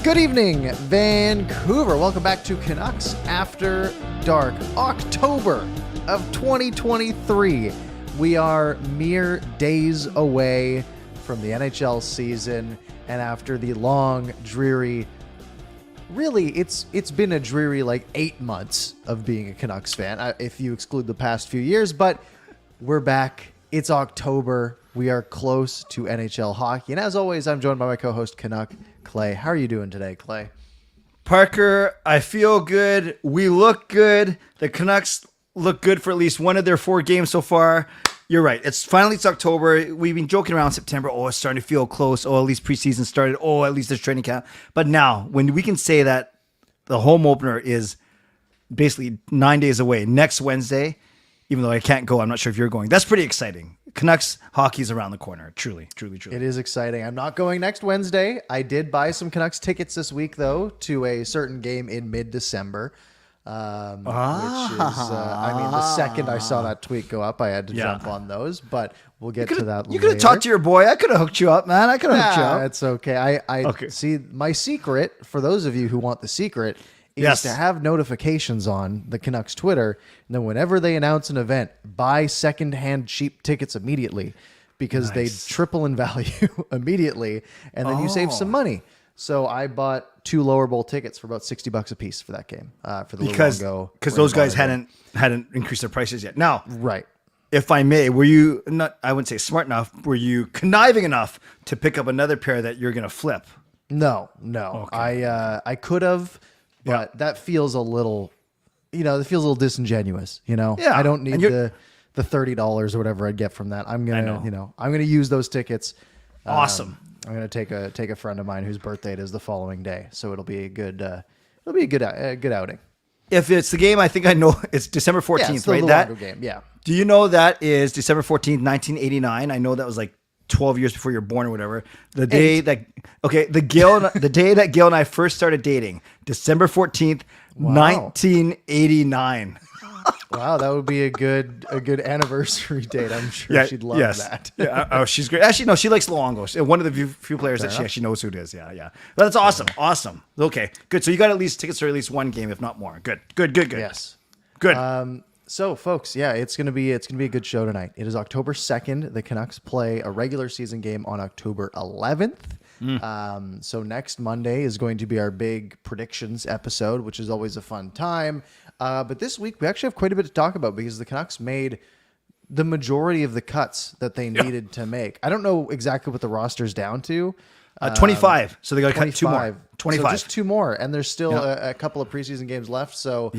Good evening, Vancouver. Welcome back to Canucks After Dark, October of 2023. We are mere days away from the NHL season, and after the long, dreary, really, it's been a dreary 8 months of being a Canucks fan, if you exclude the past few years, but we're back. It's October. We are close to NHL hockey, and as always, I'm joined by my co-host, Canuck Clay. How are you doing today, Clay? Parker, I feel good. We look good. The Canucks look good for at least one of their 4 games so far. You're right. It's October. We've been joking around September. Oh, it's starting to feel close. Oh, at least preseason started. Oh, at least there's training camp. But now, when we can say that the home opener is basically 9 days away, next Wednesday, even though I can't go, I'm not sure if you're going. That's pretty exciting. Canucks hockey's around the corner. Truly. It is exciting. I'm not going next Wednesday. I did buy some Canucks tickets this week, though, to a certain game in mid-December. Which is, the second I saw that tweet go up, I had to jump on those, but we'll get to that later. You could have talked to your boy. I could have hooked you up, man. I could have hooked you up. It's okay. I see, my secret, for those of you who want the secret, is to have notifications on the Canucks Twitter, and then whenever they announce an event, buy secondhand cheap tickets immediately, because they triple in value immediately, and then you save some money. So I bought 2 lower bowl tickets for about $60 a piece for that game. For the because those guys hadn't increased their prices yet. Now, right. If I may, were you not? I wouldn't say smart enough. Were you conniving enough to pick up another pair that you're going to flip? No. Okay. I could have, but that feels a little, it feels a little disingenuous. Yeah. I don't need the $30 or whatever I'd get from that. I'm gonna use those tickets. Awesome. I'm gonna take a friend of mine whose birthday it is the following day, so it'll be a good outing. If it's the game, I think I know it's December 14th, right? That game, yeah. Do you know that is December 14th, 1989? I know that was 12 years before you were born or whatever. The day that Gail and I first started dating, December 14th, 1989. Wow, that would be a good anniversary date. I'm sure she'd love that. Oh, she's great. Actually, no, she likes Luongo. One of the few players that she actually knows who it is. Yeah. But that's awesome. Awesome. Okay, good. So you got at least tickets for at least one game, if not more. Good. Yes. Good. So, folks, it's gonna be a good show tonight. It is October 2nd. The Canucks play a regular season game on October 11th. So next Monday is going to be our big predictions episode, which is always a fun time. But this week we actually have quite a bit to talk about because the Canucks made the majority of the cuts that they needed to make. I don't know exactly what the roster's down to. 25. So they got to cut 2 more. 25. So just 2 more, and there's still a couple of preseason games left. So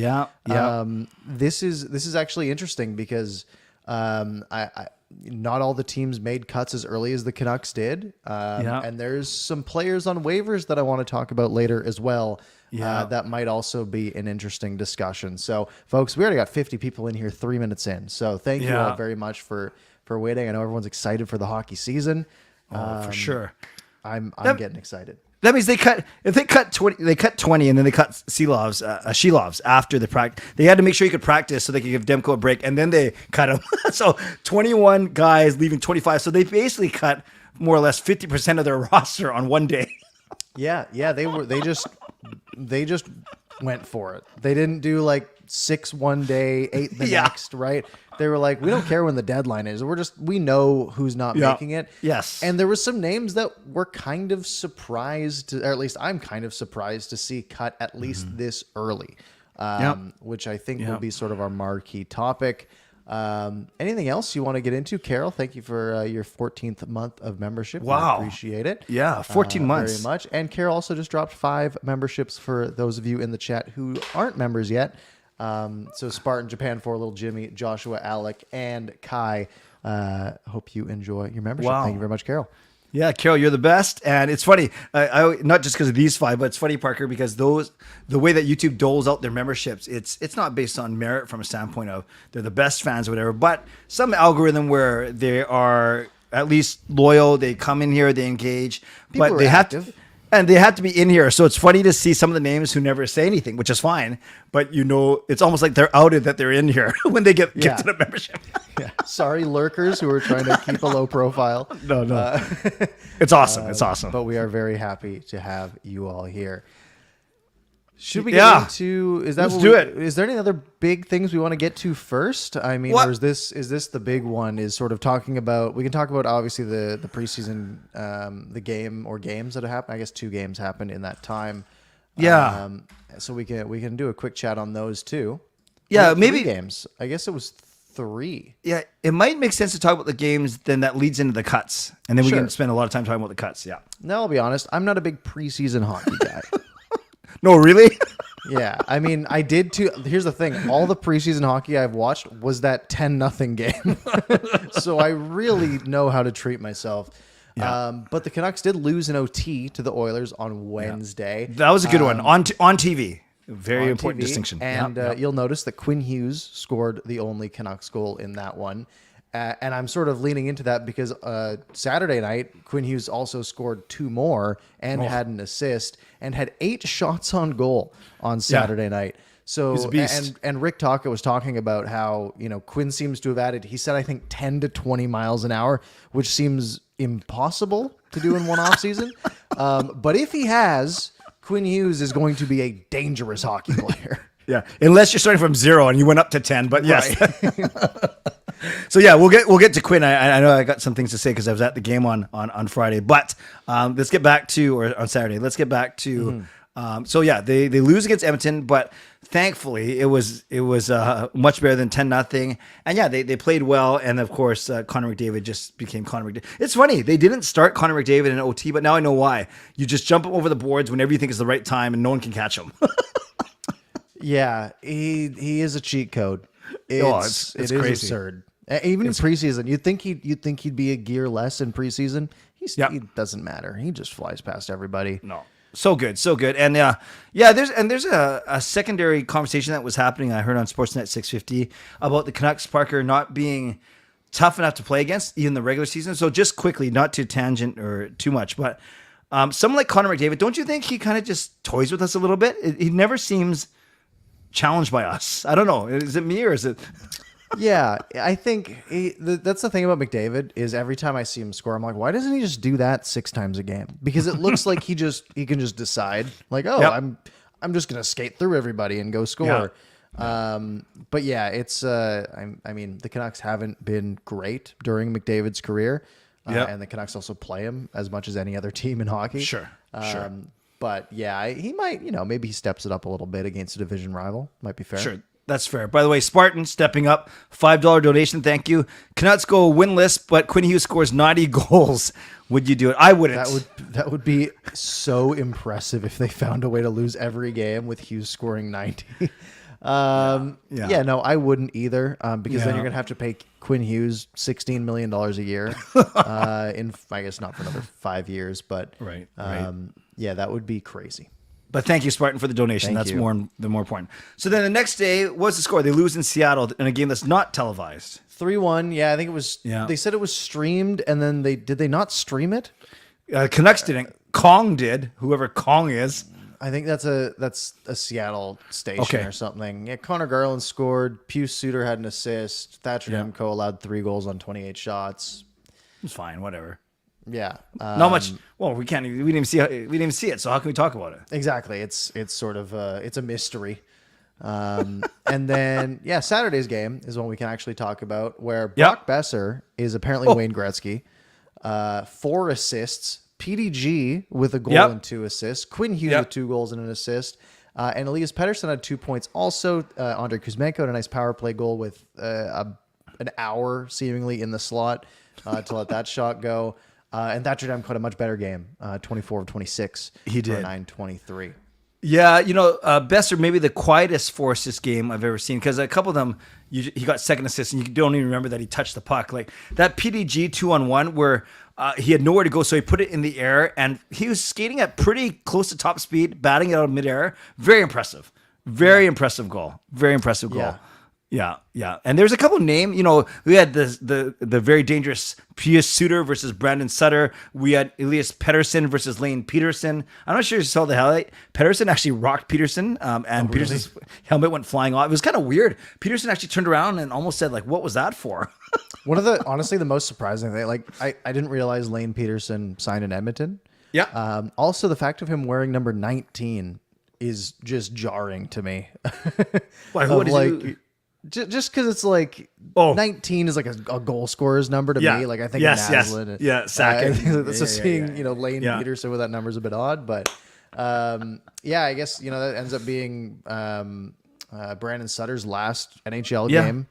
this is actually interesting because not all the teams made cuts as early as the Canucks did. And there's some players on waivers that I want to talk about later as well. That might also be an interesting discussion. So, folks, we already got 50 people in here 3 minutes in. So thank you all very much for waiting. I know everyone's excited for the hockey season. For sure. I'm getting excited. That means they cut 20, and then they cut Shilovs after the practice. They had to make sure you could practice so they could give Demko a break, and then they cut him. So 21 guys leaving 25. So they basically cut more or less 50% of their roster on one day. Yeah. They just went for it. They didn't do 6 one day, 8 the next, right? They were like, we don't care when the deadline is. We know who's not making it. Yes. And there was some names that were kind of surprised, or at least I'm kind of surprised to see cut at least this early, which I think will be sort of our marquee topic. Anything else you want to get into? Carol, thank you for your 14th month of membership. Wow. I appreciate it. Yeah, 14 months. Very much. And Carol also just dropped 5 memberships for those of you in the chat who aren't members yet. So Spartan, Japan 4, Little Jimmy, Joshua, Alec, and Kai. Hope you enjoy your membership. Wow. Thank you very much, Carol. Yeah, Carol, you're the best. And it's funny, I not just because of these 5, but it's funny, Parker, because the way that YouTube doles out their memberships, it's not based on merit from a standpoint of they're the best fans or whatever, but some algorithm where they are at least loyal, they come in here, they engage. People but are they active. have to. And they had to be in here. So it's funny to see some of the names who never say anything, which is fine. But it's almost like they're outed that they're in here when they get gifted a membership. Yeah. Sorry, lurkers who are trying to keep a low profile. No. It's awesome. It's awesome. But we are very happy to have you all here. Should we get into? Let's do it. Is there any other big things we want to get to first? I mean, or is this the big one? Is sort of talking about? We can talk about obviously the preseason, the game or games that have happened. I guess 2 games happened in that time. Yeah. So we can do a quick chat on those too. Yeah, Maybe maybe games. I guess it was 3. Yeah, it might make sense to talk about the games. Then that leads into the cuts, and then we Sure. can spend a lot of time talking about the cuts. Yeah. Now I'll be honest. I'm not a big preseason hockey guy. No, really. Yeah, I mean, I did too. Here's the thing: all the preseason hockey I've watched was that 10-0 game, so I really know how to treat myself. Yeah. But the Canucks did lose in OT to the Oilers on Wednesday. That was a good one on TV. Very important TV. distinction. And you'll notice that Quinn Hughes scored the only Canucks goal in that one. And I'm sort of leaning into that because Saturday night, Quinn Hughes also scored 2 more and had an assist and had 8 shots on goal on Saturday night. So, He's a beast. and Rick Taka was talking about how, Quinn seems to have added, he said, I think 10 to 20 miles an hour, which seems impossible to do in one off season. But if he has, Quinn Hughes is going to be a dangerous hockey player. Yeah, unless you're starting from 0 and you went up to 10. But yes. Right. So yeah, we'll get to Quinn. I know I got some things to say because I was at the game on Friday. But let's get back to or on Saturday. Let's get back to. So yeah, they lose against Edmonton, but thankfully it was much better than 10-0. And yeah, they played well. And of course, Connor McDavid just became Connor McDavid. It's funny they didn't start Connor McDavid in OT, but now I know why. You just jump him over the boards whenever you think is the right time, and no one can catch him. Yeah, he is a cheat code. It's it is crazy. absurd. Even in preseason, you'd think he'd be a gear less in preseason. He doesn't matter. He just flies past everybody. No. So good. And there's a secondary conversation that was happening. I heard on Sportsnet 650 about the Canucks, Parker, not being tough enough to play against even the regular season. So just quickly, not to tangent or too much, but someone like Connor McDavid, don't you think he kind of just toys with us a little bit? He never seems challenged by us. I don't know. Is it me or is it? Yeah, I think that's the thing about McDavid is every time I see him score, I'm like, why doesn't he just do that 6 times a game? Because it looks like he can just decide like, I'm just gonna skate through everybody and go score. Yeah. But yeah, it's I mean the Canucks haven't been great during McDavid's career, and the Canucks also play him as much as any other team in hockey. Sure. But yeah, he might, maybe he steps it up a little bit against a division rival. Might be fair. Sure. That's fair. By the way, Spartan stepping up, $5 donation. Thank you. Canucks go winless, but Quinn Hughes scores 90 goals. Would you do it? I wouldn't. That would be so impressive if they found a way to lose every game with Hughes scoring 90. No, I wouldn't either, because then you're gonna have to pay Quinn Hughes $16 million a year. In I guess not for another 5 years, but right. Yeah, that would be crazy. But thank you, Spartan, for the donation. That's more important. So then the next day, what's the score? They lose in Seattle in a game that's not televised. 3-1. Yeah, I think it was. Yeah. They said it was streamed, and then did they not stream it? Canucks didn't. Kong did. Whoever Kong is. I think that's a Seattle station or something. Yeah, Connor Garland scored. Pius Suter had an assist. Thatcher Demko allowed 3 goals on 28 shots. It's fine. Whatever. Yeah, not much. Well, we can't. We didn't even see it. So how can we talk about it? Exactly. It's sort of it's a mystery. And then Saturday's game is one we can actually talk about, where Brock Besser is apparently Wayne Gretzky. 4 assists. PDG with a goal and 2 assists. Quinn Hughes with 2 goals and an assist. And Elias Pettersson had 2 points. Also, Andrei Kuzmenko had a nice power play goal with an hour seemingly in the slot to let that shot go. And Thatcher Demko had a much better game, 24 of 26. He did. For 923. Yeah, Besser maybe the quietest for assist game I've ever seen, because a couple of them, he got second assist, and you don't even remember that he touched the puck. Like that PDG 2-on-1 where he had nowhere to go, so he put it in the air, and he was skating at pretty close to top speed, batting it out of midair. Very impressive. Very impressive goal. Very impressive goal. Yeah, yeah. And there's a couple names, we had the very dangerous Pius Suter versus Brandon Sutter. We had Elias Pettersson versus Lane Peterson. I'm not sure if you saw the highlight. Pettersson actually rocked Peterson, and Peterson's helmet went flying off. It was kind of weird. Peterson actually turned around and almost said, like, what was that for? One of the, honestly, the most surprising thing, like, I didn't realize Lane Peterson signed in Edmonton. Yeah. Also, the fact of him wearing number 19 is just jarring to me. Why? What is like, just because it's like 19 is like a goal scorer's number to me. Like I think of Naslin. Sacking. Seeing Lane Peterson with that number is a bit odd, but I guess that ends up being Brandon Sutter's last NHL game.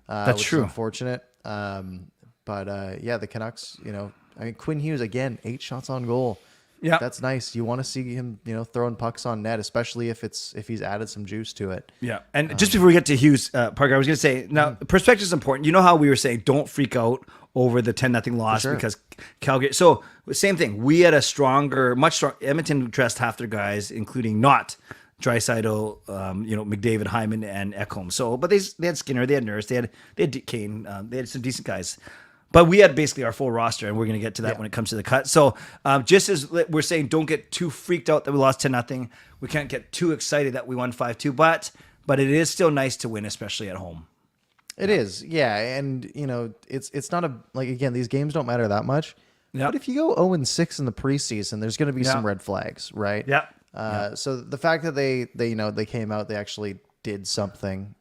That's which true. Is unfortunate. But the Canucks. Quinn Hughes again, 8 shots on goal. Yeah, that's nice. You want to see him, throwing pucks on net, especially if he's added some juice to it. Yeah, and just before we get to Hughes, Parker, I was going to say now perspective is important. You know how we were saying don't freak out over the 10-0 loss because Calgary. So same thing. We had a much stronger. Edmonton dressed half their guys, including not Draisaitl, McDavid, Hyman, and Ekholm. So, but they had Skinner, they had Nurse, they had Kane, they had some decent guys. But we had basically our full roster, and we're going to get to that when it comes to the cut. So just as we're saying, don't get too freaked out that we lost 10-0. We can't get too excited that we won 5-2. But it is still nice to win, especially at home. It is, yeah. And, it's not again, these games don't matter that much. Yep. But if you go 0-6 in the preseason, there's going to be some red flags, right? Yeah. So the fact that they came out, they actually did something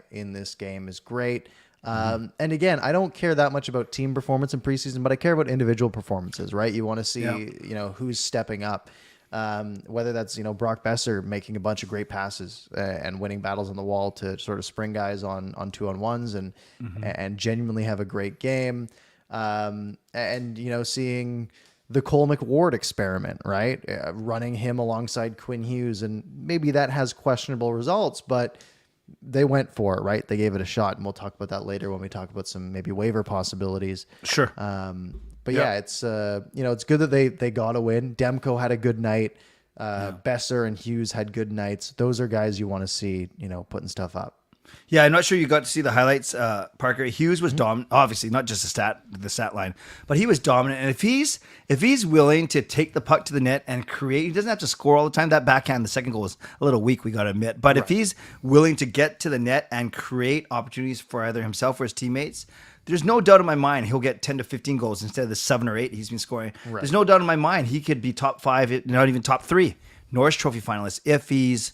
in this game is great. And again, I don't care that much about team performance in preseason, but I care about individual performances, right? You want to see, who's stepping up, whether that's, Brock Besser making a bunch of great passes and winning battles on the wall to sort of spring guys on 2-on-1s and genuinely have a great game. And, seeing the Cole McWard experiment, right? Running him alongside Quinn Hughes, and maybe that has questionable results, but they went for it, right? They gave it a shot, and we'll talk about that later when we talk about some maybe waiver possibilities. Sure. But it's it's good that they got a win. Demko had a good night. Besser and Hughes had good nights. Those are guys you want to see, putting stuff up. Yeah, I'm not sure you got to see the highlights, Parker. Hughes was dominant, obviously not just the stat line, but he was dominant. And if he's willing to take the puck to the net and create, he doesn't have to score all the time. That backhand, the second goal was a little weak, we got to admit. But if he's willing to get to the net and create opportunities for either himself or his teammates, there's no doubt in my mind he'll get 10 to 15 goals instead of the 7 or 8 he's been scoring. Right. There's no doubt in my mind he could be top 5, not even top 3 Norris Trophy finalist if he's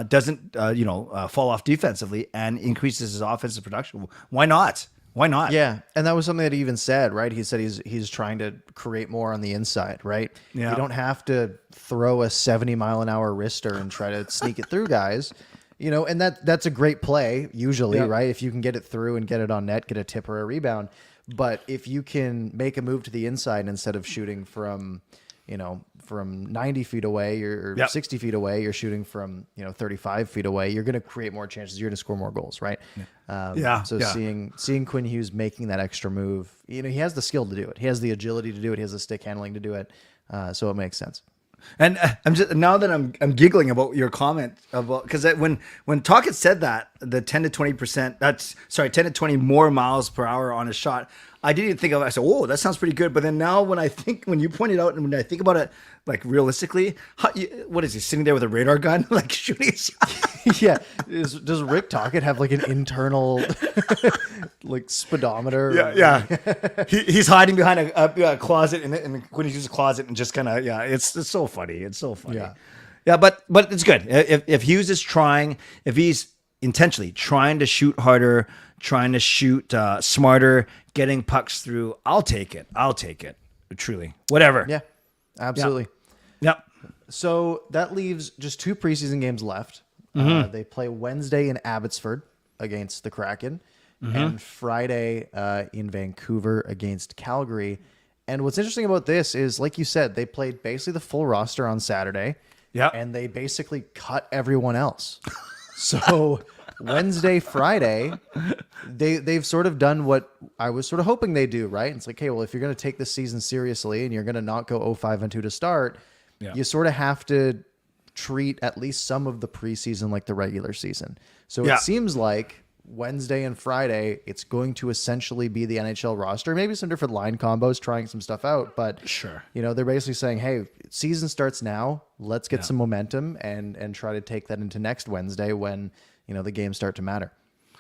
doesn't fall off defensively and increases his offensive production. Why not? Yeah, and that was something that he even said, right? He said he's trying to create more on the inside, right? Yeah. You don't have to throw a 70-mile-an-hour wrister and try to sneak it through guys. And that's a great play usually, right? If you can get it through and get it on net, get a tip or a rebound. But if you can make a move to the inside instead of shooting from 90 feet away or 60 feet away, you're shooting from 35 feet away, you're going to create more chances, you're going to score more goals, right? Seeing Quinn Hughes making that extra move, he has the skill to do it, he has the agility to do it, he has the stick handling to do it, so it makes sense. And I'm just now that I'm giggling about your comment about, because when Tocchet said that the 10 to 20%, 10 to 20 more miles per hour on a shot, I didn't even think of it. I said, "Whoa, that sounds pretty good." But then now, when you pointed out, and when I think about it, like realistically, what is he sitting there with a radar gun, like shooting a shot? Yeah. Does Rick Tocchet have like an internal like speedometer? Yeah. He's hiding behind a closet, and when he uses a closet, and just kind of it's so funny. It's so funny. Yeah. But it's good if Hughes is trying, if he's intentionally trying to shoot harder, trying to shoot smarter, getting pucks through, I'll take it. Truly. Whatever. Yeah, absolutely. Yep. So that leaves just 2 preseason games left. They play Wednesday in Abbotsford against the Kraken and Friday in Vancouver against Calgary. And what's interesting about this is, like you said, they played basically the full roster on Saturday. Yeah. And they basically cut everyone else. So Wednesday, Friday, they've sort of done what I was sort of hoping they do, right? It's like, hey, well, if you're going to take this season seriously and you're going to not go 0-5-2 to start, you sort of have to treat at least some of the preseason like the regular season. So it seems like Wednesday and Friday, it's going to essentially be the NHL roster. Maybe some different line combos, trying some stuff out. But Sure. they're basically saying, hey, season starts now. Let's get some momentum and try to take that into next Wednesday when, the games start to matter.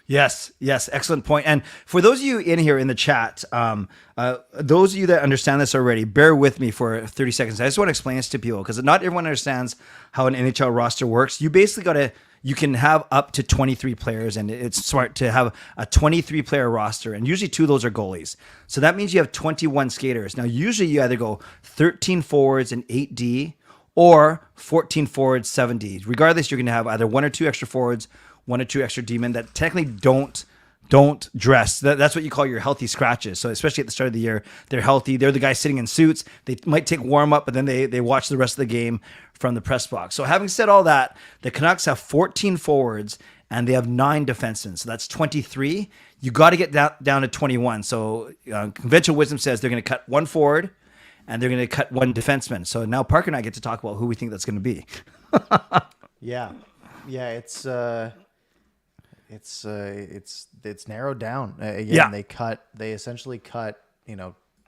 Yes, excellent point. And for those of you in here in the chat, those of you that understand this already, bear with me for 30 seconds. I just want to explain this to people because not everyone understands how an NHL roster works. You basically you can have up to 23 players, and it's smart to have a 23-player roster, and usually 2 of those are goalies. So that means you have 21 skaters. Now, usually you either go 13 forwards and 8D or 14 forwards, 7D. Regardless, you're going to have either 1 or 2 extra forwards, 1 or 2 extra D-men that technically don't dress. That's what you call your healthy scratches. So especially at the start of the year, they're healthy. They're the guys sitting in suits. They might take warm up, but then they watch the rest of the game from the press box. So having said all that, the Canucks have 14 forwards and they have 9 defensemen. So that's 23. You got to get down to 21. So conventional wisdom says they're going to cut 1 forward and they're going to cut 1 defenseman. So now Parker and I get to talk about who we think that's going to be. Yeah, it's narrowed down. Again, they essentially cut,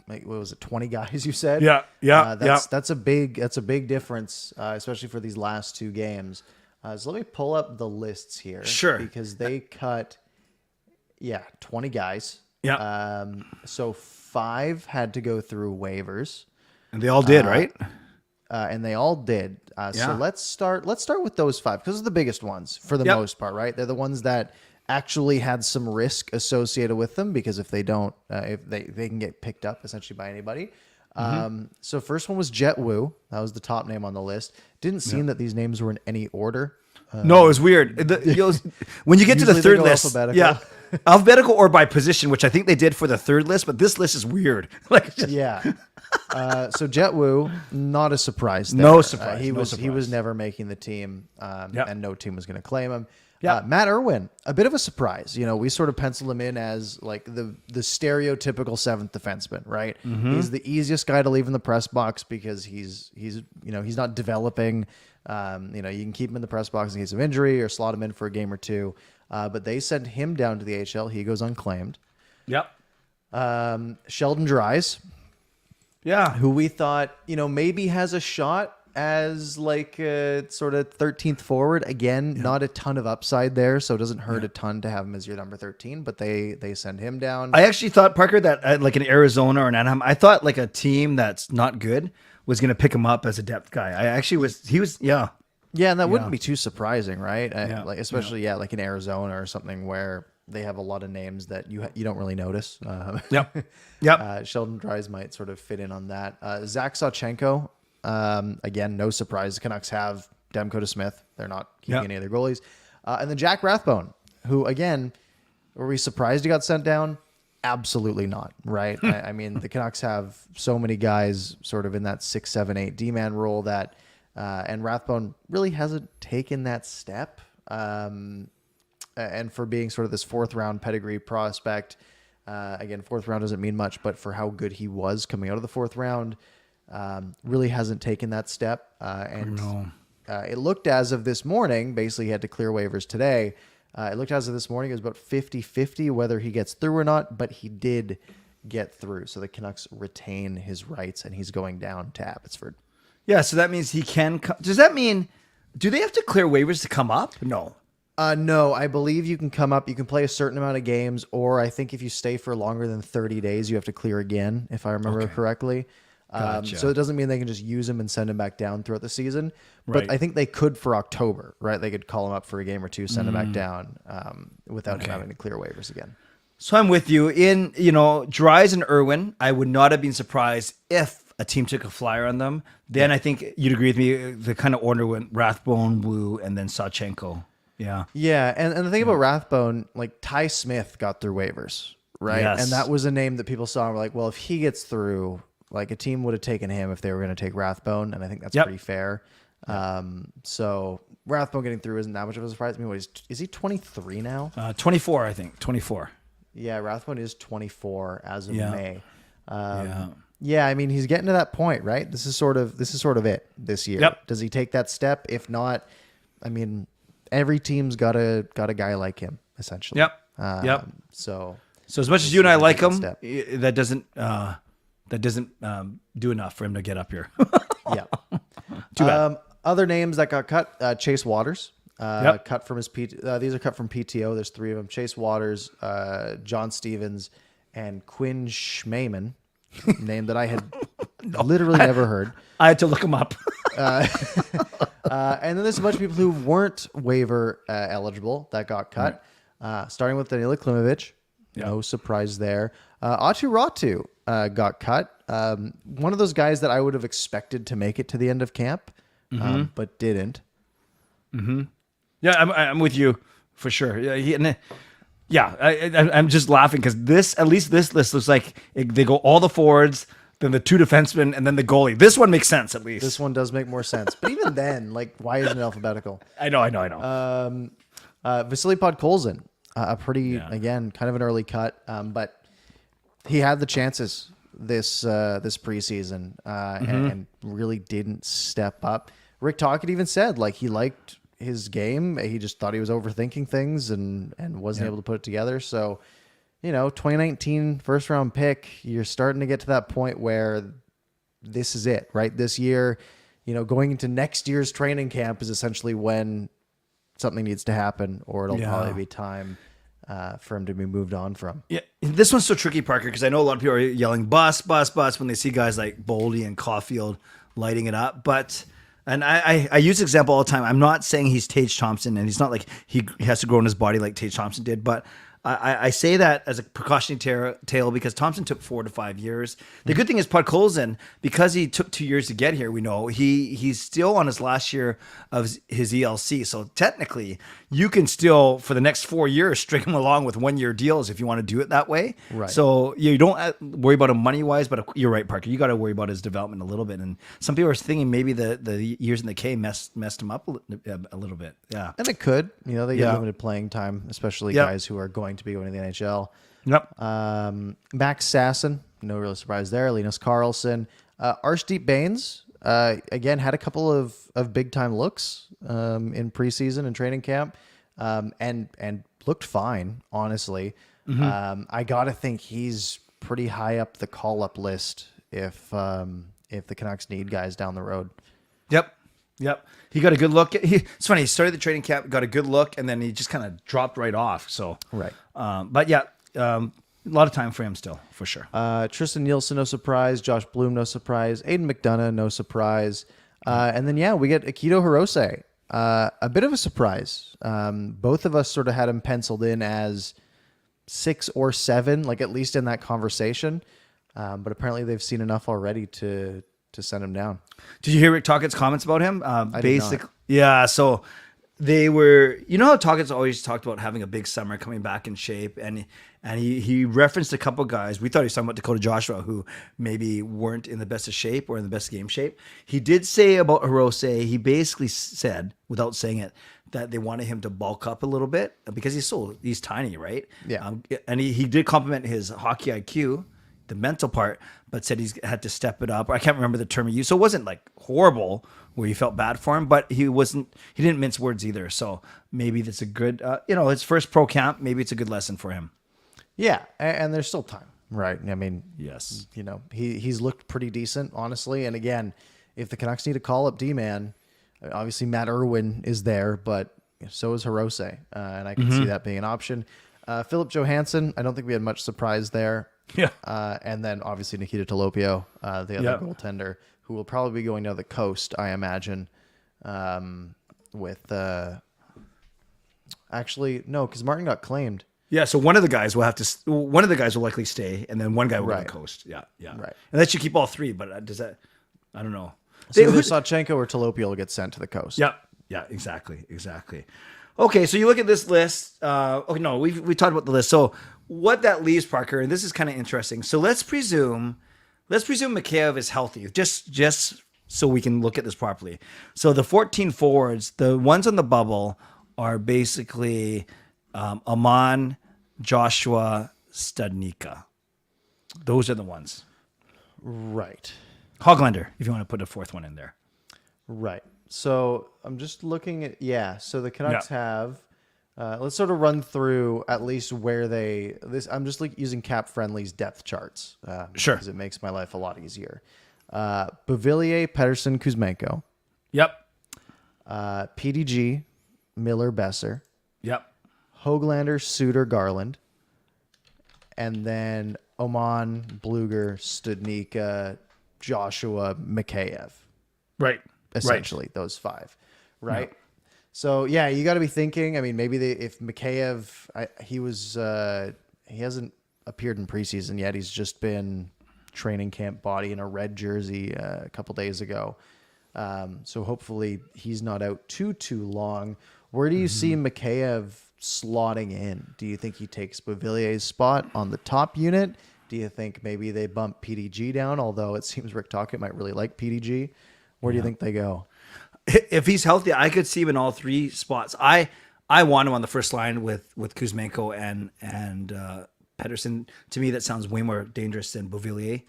what was it, 20 guys you said? That's a big difference, especially for these last 2 games. So let me pull up the lists here. Sure. Because they cut 20 guys. Yeah. So 5 had to go through waivers. And they all did, right? And they all did. So let's start with those 5 because they're the biggest ones for the most part, right? They're the ones that actually had some risk associated with them because if they don't, if they can get picked up essentially by anybody. So first one was Jet Wu. That was the top name on the list. Didn't seem that these names were in any order. No, it was weird. When you get to the third list, alphabetical or by position, which I think they did for the third list, but this list is weird. So Jet Wu, not a surprise there. No surprise. He was never making the team, and no team was going to claim him. Matt Irwin, a bit of a surprise. We sort of penciled him in as like the stereotypical 7th defenseman, right? He's the easiest guy to leave in the press box because he's not developing. You can keep him in the press box in case of injury or slot him in for a game or 2. But they sent him down to the AHL. He goes unclaimed. Sheldon Dries. Who we thought, maybe has a shot as like a sort of 13th forward. Again, not a ton of upside there, so it doesn't hurt a ton to have him as your number 13, but they send him down. I actually thought, Parker, that like in Arizona or in Anaheim, I thought like a team that's not good was going to pick him up as a depth guy. Yeah, and that wouldn't be too surprising, right? Like especially like in Arizona or something where they have a lot of names that you don't really notice. Sheldon Dries might sort of fit in on that. Zach Sawchenko, again, no surprise. The Canucks have Demko to Smith. They're not keeping any of their goalies. And then Jack Rathbone, who, again, were we surprised he got sent down? Absolutely not, right? I mean, the Canucks have so many guys sort of in that 6, 7, 8 D-man role that, and Rathbone really hasn't taken that step. And for being sort of this 4th round pedigree prospect, again, 4th round doesn't mean much, but for how good he was coming out of the 4th round, really hasn't taken that step. It looked as of this morning, basically he had to clear waivers today. It looked as of this morning, it was about 50-50 whether he gets through or not, but he did get through. So the Canucks retain his rights and he's going down to Abbotsford. Yeah, so that means he can come. Does that mean, do they have to clear waivers to come up? No. No, I believe you can come up. You can play a certain amount of games, or I think if you stay for longer than 30 days, you have to clear again, if I remember correctly. Gotcha. So it doesn't mean they can just use him and send him back down throughout the season. But I think they could for October, right? They could call him up for a game or 2, send him back down without him having to clear waivers again. So I'm with you. In, Dries and Irwin, I would not have been surprised if a team took a flyer on them. Then I think you'd agree with me, the kind of order went Rathbone, Wu, and then Sawchenko. Yeah. Yeah, and the thing about Rathbone, like Ty Smith got through waivers, right? Yes. And that was a name that people saw and were like, well, if he gets through, like a team would have taken him if they were going to take Rathbone, and I think that's pretty fair. So Rathbone getting through isn't that much of a surprise. I mean, is he 23 now? 24, I think. 24. Yeah, Rathbone is 24 as of May. Yeah, I mean, he's getting to that point, right? This is sort of it this year. Yep. Does he take that step? If not, I mean, every team's got a guy like him, essentially. Yep. So as much as you and I like him, step. that doesn't do enough for him to get up here. yeah. Too bad. Other names that got cut: Chase Waters, cut from his these are cut from PTO. There's 3 of them: Chase Waters, John Stevens, and Quinn Schmayman, name that I had literally never heard. I had to look him up. And then there's a bunch of people who weren't waiver eligible that got cut. Starting with Danila Klimovich, no surprise there. Atu Ratu got cut. One of those guys that I would have expected to make it to the end of camp, but didn't. Mm-hmm. Yeah, I'm with you for sure. Yeah, I'm just laughing because at least this list looks like they go all the forwards, then the 2 defensemen, and then the goalie. This one makes sense at least. This one does make more sense. But even then, like, why isn't it alphabetical? I know. Vasily Podkolzin, a pretty, again, kind of an early cut, but he had the chances this preseason and really didn't step up. Rick Tocchet even said, like, he liked his game. He just thought he was overthinking things and wasn't able to put it together. So, 2019 first round pick, you're starting to get to that point where this is it, right? This year, going into next year's training camp is essentially when something needs to happen, or it'll probably be time for him to be moved on from. Yeah, this one's so tricky, Parker, because I know a lot of people are yelling "bust, bust, bust" when they see guys like Boldy and Caulfield lighting it up. But I use this example all the time. I'm not saying he's Tage Thompson, and he's not like he has to grow in his body like Tage Thompson did, but I say that as a precautionary tale because Thompson took 4 to 5 years. The good thing is Podkolzin, because he took 2 years to get here, we know he's still on his last year of his ELC. So technically, you can still, for the next 4 years, string him along with 1-year deals if you want to do it that way. Right. So you don't worry about him money-wise, but you're right, Parker. You got to worry about his development a little bit. And some people are thinking maybe the years in the K messed him up a little bit. Yeah. And it could. They get limited playing time, especially guys who are going to be going to the NHL. Yep. Max Sasson, no real surprise there. Linus Karlsson. Arshdeep Bains, again, had a couple of big-time looks in preseason and training camp and looked fine, honestly. I got to think he's pretty high up the call-up list if the Canucks need guys down the road. Yep. He got a good look. It's funny. He started the training camp, got a good look, and then he just kind of dropped right off. So, right. But yeah, a lot of time for him still, for sure. Tristan Nielsen, no surprise. Josh Bloom, no surprise. Aiden McDonough, no surprise. And then, we get Akito Hirose. A bit of a surprise. Both of us sort of had him penciled in as 6 or 7, like at least in that conversation. But apparently they've seen enough already to send him down. Did you hear Rick Tocchett's comments about him? I did not. Yeah. So they were, how Tocchett's always talked about having a big summer, coming back in shape, and he referenced a couple guys. We thought he was talking about Dakota Joshua, who maybe weren't in the best of shape or in the best game shape. He did say about Hirose, he basically said, without saying it, that they wanted him to bulk up a little bit because he's tiny, right? Yeah. And he did compliment his hockey IQ, the mental part, but said he's had to step it up. I can't remember the term he used. So it wasn't like horrible where you felt bad for him, but he didn't mince words either. So maybe that's a good, his first pro camp, maybe it's a good lesson for him. Yeah. And there's still time, right? I mean, yes, he's looked pretty decent, honestly. And again, if the Canucks need a call up D-man, obviously Matt Irwin is there, but so is Hirose. And I can see that being an option. Philip Johansson, I don't think we had much surprise there. Yeah. And then obviously Nikita Tolopio, the other goaltender, who will probably be going down the coast, I imagine. Actually, no, because Martin got claimed. Yeah, so one of the guys will likely stay, and then one guy will go to the coast. Yeah. Right. And that should keep all 3, but does that? I don't know. So either Sawchenko or Tolopio will get sent to the coast. Yeah, exactly. Okay, so you look at this list. We talked about the list. So what that leaves, Parker, and this is kind of interesting. So let's presume Mikheyev is healthy, just so we can look at this properly. So the 14 forwards, the ones on the bubble are basically Aman, Joshua, Studnicka. Those are the ones. Right. Hoglander, if you want to put a 4th one in there. Right. So I'm just looking at, so the Canucks have Let's sort of run through at least where I'm just like using Cap Friendly's depth charts. Sure. Because it makes my life a lot easier. Beauvillier, Pettersson, Kuzmenko. Yep. PDG, Miller, Besser. Yep. Höglander, Suter, Garland. And then Oman, Bluger, Studnicka, Joshua, Mikheyev. Right. Essentially, those 5. Right? Yeah. So, yeah, you got to be thinking. I mean, maybe if Mikheyev, he hasn't appeared in preseason yet. He's just been training camp body in a red jersey a couple days ago. So hopefully he's not out too long. Where do you see Mikheyev slotting in? Do you think he takes Beauvillier's spot on the top unit? Do you think maybe they bump PDG down? Although it seems Rick Tocchet might really like PDG. Where do you think they go? If he's healthy, I could see him in all 3 spots. I want him on the first line with Kuzmenko and Pettersson. To me, that sounds way more dangerous than Beauvillier,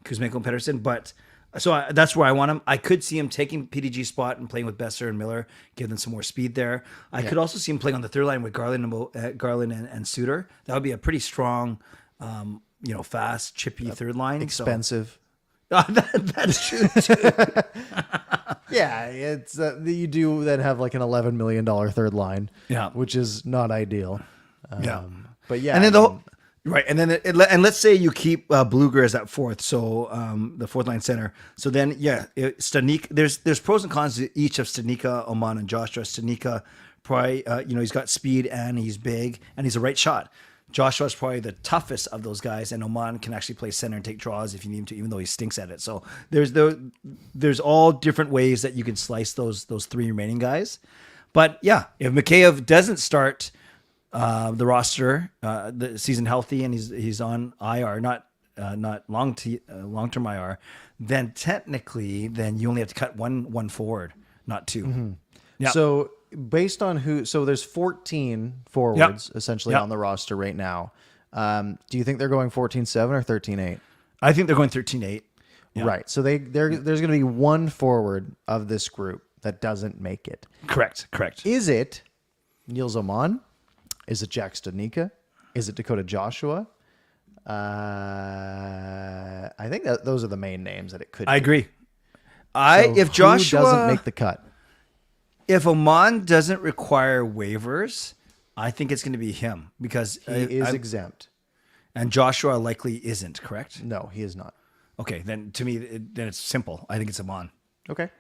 Kuzmenko and Pettersson. But that's where I want him. I could see him taking PDG spot and playing with Besser and Miller, give them some more speed there. I could also see him playing on the third line with Garland and Suter. That would be a pretty strong, fast, chippy third line. Expensive. That's true too. Yeah, it's you do then have like an $11 million third line, which is not ideal. But yeah, and then right, and then and let's say you keep Bluger as that fourth, so the fourth line center. So then Studnicka. There's pros and cons to each of Studnicka, Oman, and Joshua. Studnicka, probably he's got speed and he's big and he's a right shot. Joshua's probably the toughest of those guys, and Oman can actually play center and take draws if you need him to, even though he stinks at it. So there's all different ways that you can slice those 3 remaining guys. But yeah, if Mikheyev doesn't start the roster the season healthy and he's on IR, not long-term IR, then technically you only have to cut one forward, not 2. Mm-hmm. Yeah. So based on so there's 14 forwards essentially on the roster right now. Do you think they're going 14-7 or 13-8? I think they're going 13-8. Yeah. Right. So there's going to be one forward of this group that doesn't make it. Correct. Is it Niels Oman? Is it Jack Studnicka? Is it Dakota Joshua? I think that those are the main names that it could be. I agree. If Joshua doesn't make the cut. If Oman doesn't require waivers, I think it's going to be him because he is exempt. And Joshua likely isn't, correct? No, he is not. Okay, then to me, then it's simple. I think it's Oman. Okay.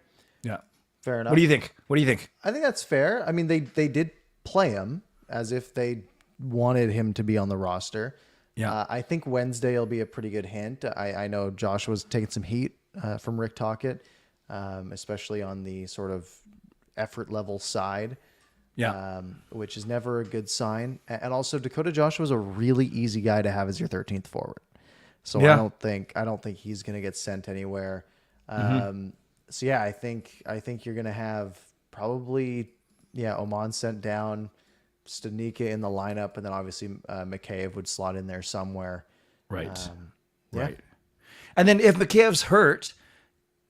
Yeah. Fair enough. What do you think? I think that's fair. I mean, they did play him as if they wanted him to be on the roster. Yeah. I think Wednesday will be a pretty good hint. I know Josh was taking some heat from Rick Tocchet, especially on the sort of effort level side, which is never a good sign. And also Dakota Joshua is a really easy guy to have as your 13th forward. So I don't think he's going to get sent anywhere. So yeah, I think you're going to have probably Oman sent down, Studnicka in the lineup, and then obviously Mikheyev would slot in there somewhere. Right. Right. And then if Mikheyev's hurt,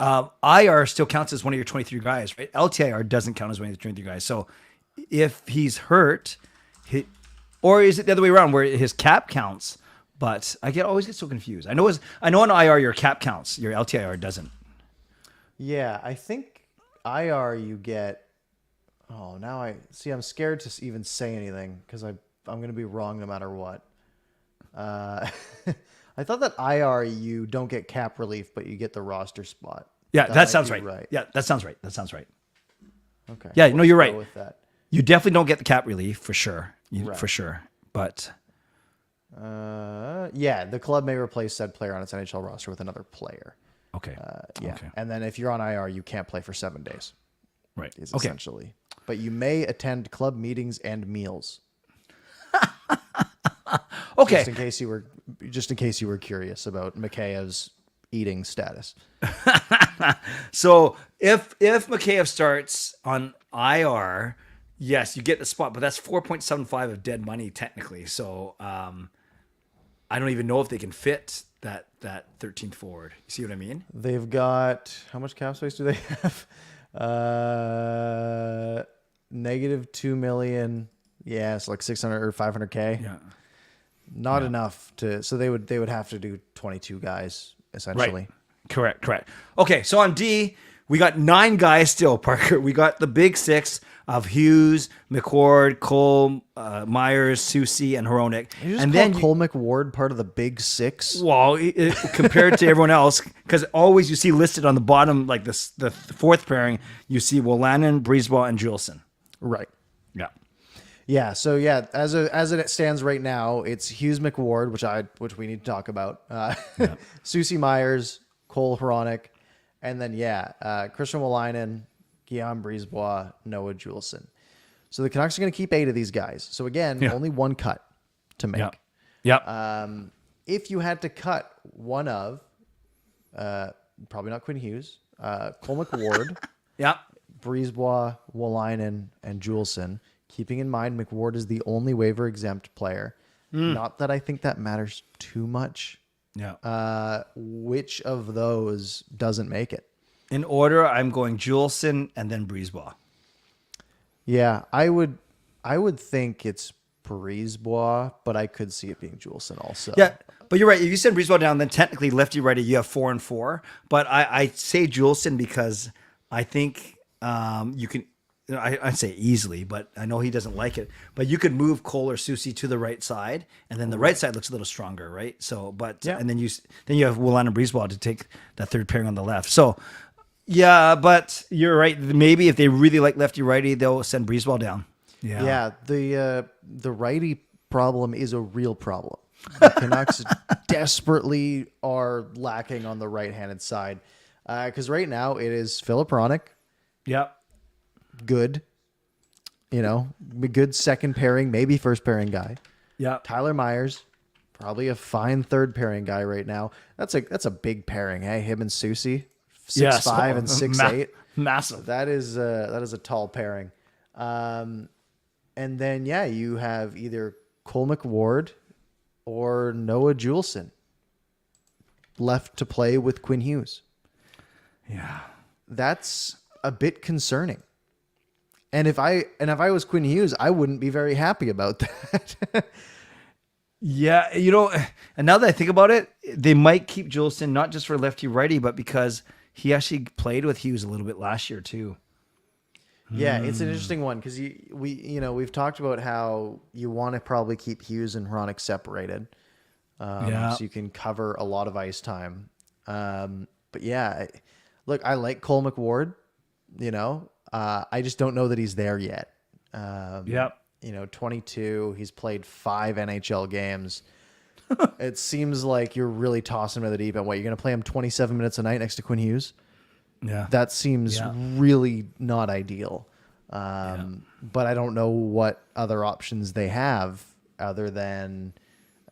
IR still counts as one of your 23 guys, right? LTIR doesn't count as one of your 23 guys. So if he's hurt, or is it the other way around where his cap counts? But I always get so confused. I know on IR your cap counts, your LTIR doesn't. Yeah, I think IR you get. Oh, now I'm scared to even say anything because I'm going to be wrong no matter what. I thought that IR you don't get cap relief, but you get the roster spot. Yeah, that sounds right. Yeah, that sounds right. Okay. Yeah, no, you're right. With that. You definitely don't get the cap relief for sure. For sure. But the club may replace said player on its NHL roster with another player. Okay. Okay. And then if you're on IR, you can't play for 7 days. Right. Is essentially. But you may attend club meetings and meals. Okay. Just in case you were curious about Mikheyev's eating status. So if Mikheyev starts on IR, yes, you get the spot, but that's 4.75 of dead money technically. So I don't even know if they can fit that 13th forward. You see what I mean? They've got, how much cap space do they have? -$2 million. Yeah, it's like 600 or 500K. Yeah. Not enough to. So they would have to do 22 guys essentially. Right. Correct. Okay, so on D, we got 9 guys still, Parker. We got the big 6 of Hughes, McWard, Cole, Myers, Susie, and Hronek. You just and call then Cole McWard part of the big 6? well, compared to everyone else, because always you see listed on the bottom, like the 4th pairing, you see Wolanin, Breezeball, and Juleson. Right. Yeah. Yeah. So yeah, as it stands right now, it's Hughes McWard, which we need to talk about. Susie Myers, Cole Hronek, and then Christian Wolanin, Guillaume Brisebois, Noah Juleson. So the Canucks are going to keep 8 of these guys. So again, only one cut to make. Yep. If you had to cut one of, probably not Quinn Hughes, Cole McWard, Yep. Brisebois, Wolanin, and Juleson, keeping in mind McWard is the only waiver exempt player. Not that I think that matters too much. Yeah. Which of those doesn't make it? In order, I'm going Juleson and then Breezeball. Yeah, I would think it's Brisebois, but I could see it being Juleson also. Yeah, but you're right. If you send Breezeball down, then technically lefty righty, you have 4 and 4. But I say Juleson because I think you can. I'd say easily, but I know he doesn't like it. But you could move Cole or Susie to the right side, and then the right side looks a little stronger, right? So, and then you have Wolanin and Breezeball to take that third pairing on the left. So, yeah, but you're right. Maybe if they really like lefty righty, they'll send Breezeball down. Yeah. The righty problem is a real problem. The Canucks desperately are lacking on the right-handed side because right now it is Filip Hronek. Yep. Good, good second pairing, maybe first pairing guy. Yeah. Tyler Myers, probably a fine third pairing guy right now. That's a big pairing, hey? Him and Susie, 6'5" and 6'8". Massive. That is a tall pairing. And then you have either Cole McWard or Noah Juleson left to play with Quinn Hughes. Yeah. That's a bit concerning. And if I was Quinn Hughes, I wouldn't be very happy about that. Yeah, and now that I think about it, they might keep Juleson not just for lefty righty, but because he actually played with Hughes a little bit last year too. Yeah, it's an interesting one because we've talked about how you want to probably keep Hughes and Hronek separated, so you can cover a lot of ice time. But yeah, look, I like Cole McWard. I just don't know that he's there yet. 22. He's played 5 NHL games. It seems like you're really tossing him to the deep end. What, you're going to play him 27 minutes a night next to Quinn Hughes? Yeah. That seems really not ideal. But I don't know what other options they have other than,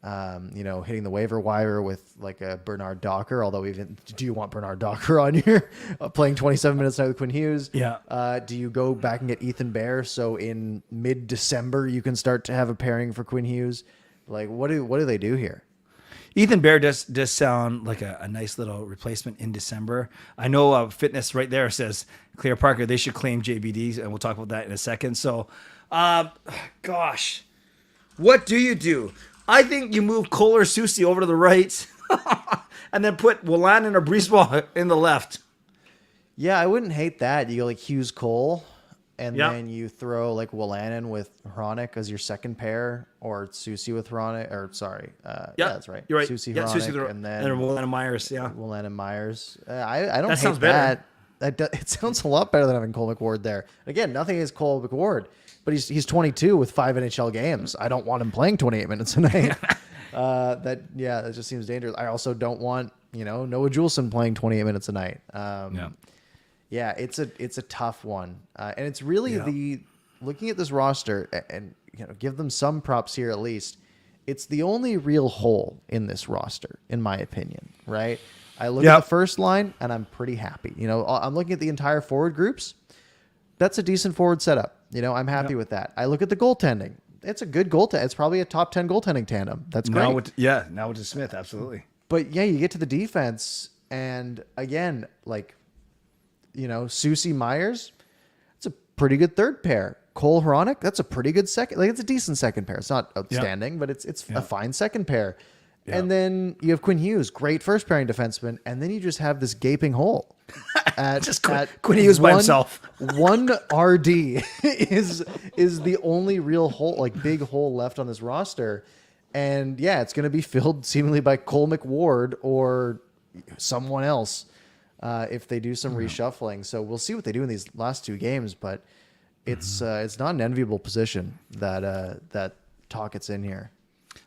hitting the waiver wire with like a Bernard Docker. Although do you want Bernard Docker on your playing 27 minutes now with Quinn Hughes? Yeah. Do you go back and get Ethan Bear so in mid-December you can start to have a pairing for Quinn Hughes? Like what do they do here? Ethan Bear does sound like a nice little replacement in December. I know Fitness right there says, Claire Parker, they should claim JBD, and we'll talk about that in a second. So, gosh, what do you do? I think you move Cole or Susie over to the right and then put Wolanin or Breezeball in the left. Yeah, I wouldn't hate that. You go like Hughes Cole, and then you throw like Wolanin with Hronek as your second pair, or Susie with Hronek, or sorry. Yeah, that's right. You're right. Susie yeah, Hronek, and then Wolanin Myers. Yeah. Wolanin Myers. I don't That hate sounds better. that. It sounds a lot better than having Cole McWard there. Again, nothing is Cole McWard, but he's 22 with 5 NHL games. I don't want him playing 28 minutes a night. That just seems dangerous. I also don't want Noah Juleson playing 28 minutes a night. Yeah, it's a tough one, and it's really looking at this roster and give them some props here at least. It's the only real hole in this roster, in my opinion. Right? I look at the first line and I'm pretty happy. I'm looking at the entire forward groups. That's a decent forward setup. I'm happy with that. I look at the goaltending. It's a good goaltending. It's probably a top 10 goaltending tandem. That's great. Now with Smith, absolutely. But you get to the defense, and again, Susie Myers, it's a pretty good third pair. Cole Hronik, that's a pretty good second. Like it's a decent second pair. It's not outstanding, but it's a fine second pair. Yeah. And then you have Quinn Hughes, great first pairing defenseman, and then you just have this gaping hole. Quinn Hughes by himself. One RD is the only real hole, like big hole left on this roster. And yeah, it's going to be filled seemingly by Cole McWard or someone else if they do some reshuffling. So we'll see what they do in these last 2 games, but it's not an enviable position that Tocchet's in here.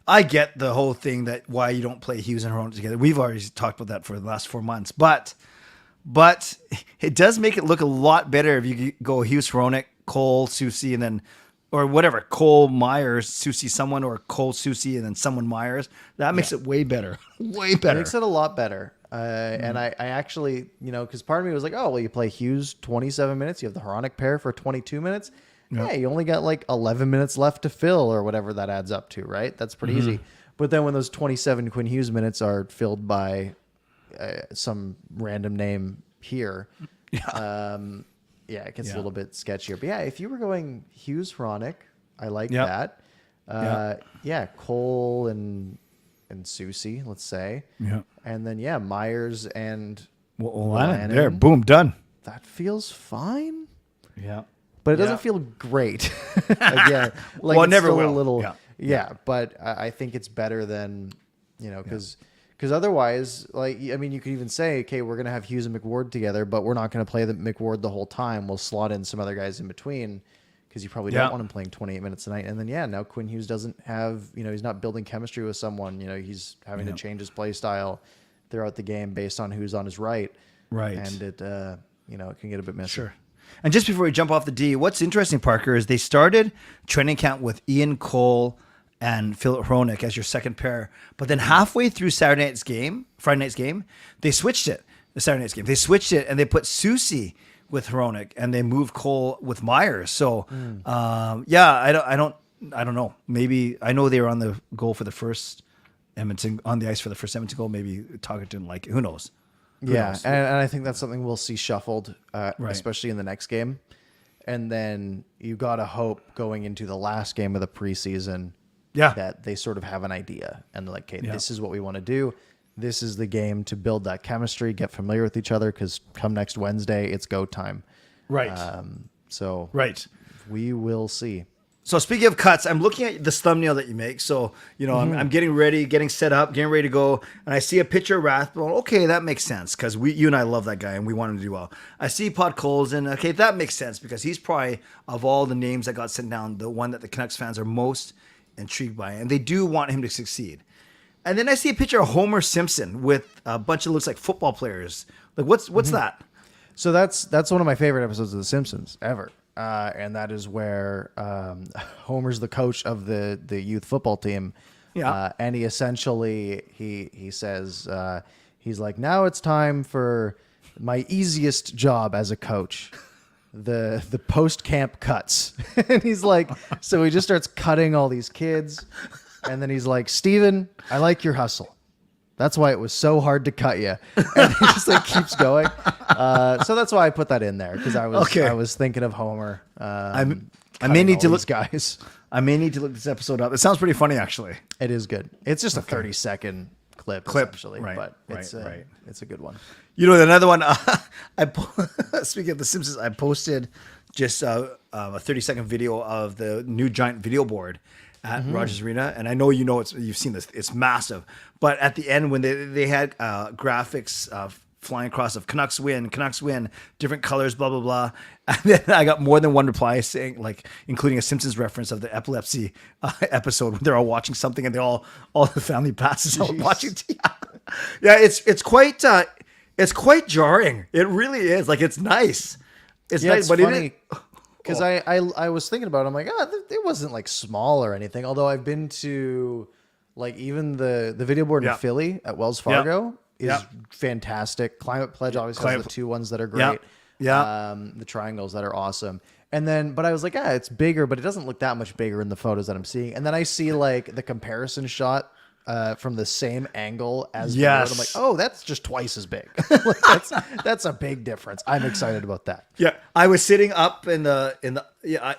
I get the whole thing that why you don't play Hughes and Hronik together. We've already talked about that for the last 4 months, but it does make it look a lot better if you go Hughes, Hronik, Cole, Soucy, and then, or whatever, Cole, Myers, Soucy, someone, or Cole, Soucy, and then someone Myers. That makes it way better. Way better. It makes it a lot better. And I actually, because part of me was like, oh, well, you play Hughes 27 minutes. You have the Hronik pair for 22 minutes. Yeah, you only got like 11 minutes left to fill or whatever that adds up to, right? That's pretty easy. But then when those 27 Quinn Hughes minutes are filled by some random name here, it gets a little bit sketchier. But yeah, if you were going Hughes Hronik, I like that. Cole and Soucy, let's say. Yeah. And then Myers and Lannon. There, boom, done. That feels fine. Yeah. But it doesn't feel great. Again, like well, it it's never still will. A little, but I think it's better than, because otherwise, you could even say, okay, we're going to have Hughes and McWard together, but we're not going to play the McWard the whole time. We'll slot in some other guys in between because you probably don't want him playing 28 minutes a night. And then, now Quinn Hughes doesn't have, he's not building chemistry with someone. He's having to change his play style throughout the game based on who's on his right. Right. And it, it can get a bit messy. Sure. And just before we jump off the D, what's interesting, Parker, is they started training camp with Ian Cole and Philip Hronik as your second pair. But then halfway through Friday night's game, they switched it. They switched it and they put Soucy with Hronik and they moved Cole with Myers. So, I don't know. Maybe I know they were on the goal for the first on the ice for the first Edmonton goal. Maybe Tocchet didn't like it. Who knows? And I think that's something we'll see shuffled, especially in the next game. And then you got to hope going into the last game of the preseason that they sort of have an idea. And they're like, okay, this is what we want to do. This is the game to build that chemistry, get familiar with each other, because come next Wednesday, it's go time. Right. We will see. So speaking of cuts, I'm looking at this thumbnail that you make. So, I'm getting ready, getting set up, getting ready to go. And I see a picture of Rathbone. Okay, that makes sense because you and I love that guy and we want him to do well. I see Podkolzin. Okay, that makes sense because he's probably, of all the names that got sent down, the one that the Canucks fans are most intrigued by. And they do want him to succeed. And then I see a picture of Homer Simpson with a bunch of looks like football players. Like, what's that? So that's one of my favorite episodes of The Simpsons ever. And that is where Homer's the coach of the youth football team. Yeah. And he essentially, he says, he's like, now it's time for my easiest job as a coach, the post-camp cuts. And he's like, so he just starts cutting all these kids. And then he's like, Steven, I like your hustle. That's why it was so hard to cut you. And he just keeps going. So that's why I put that in there because I was thinking of Homer. I may need to look guys. I may need to look this episode up. It sounds pretty funny, actually. It is good. It's just a 30-second clip, essentially, but it's a good one. Another one. Speaking of The Simpsons, I posted just a 30-second video of the new giant video board at Rogers Arena, and I know you've seen this. It's massive. But at the end, when they had graphics flying across of Canucks win, different colors, blah blah blah, and then I got more than one reply saying, including a Simpsons reference of the epilepsy episode when they're all watching something and all the family passes out watching. It's quite jarring. It really is. It's nice. It's nice, but funny. Because I was thinking about it, I'm like, it wasn't small or anything. Although I've been to even the video board in Philly at Wells Fargo is fantastic. Climate Pledge obviously has the two ones that are great. The triangles that are awesome. And then, but I was like, it's bigger, but it doesn't look that much bigger in the photos that I'm seeing. And then I see the comparison shot from the same angle as the Yes. road. I'm like, oh, that's just twice as big. Like, that's a big difference. I'm excited about that. Yeah, I was sitting up in the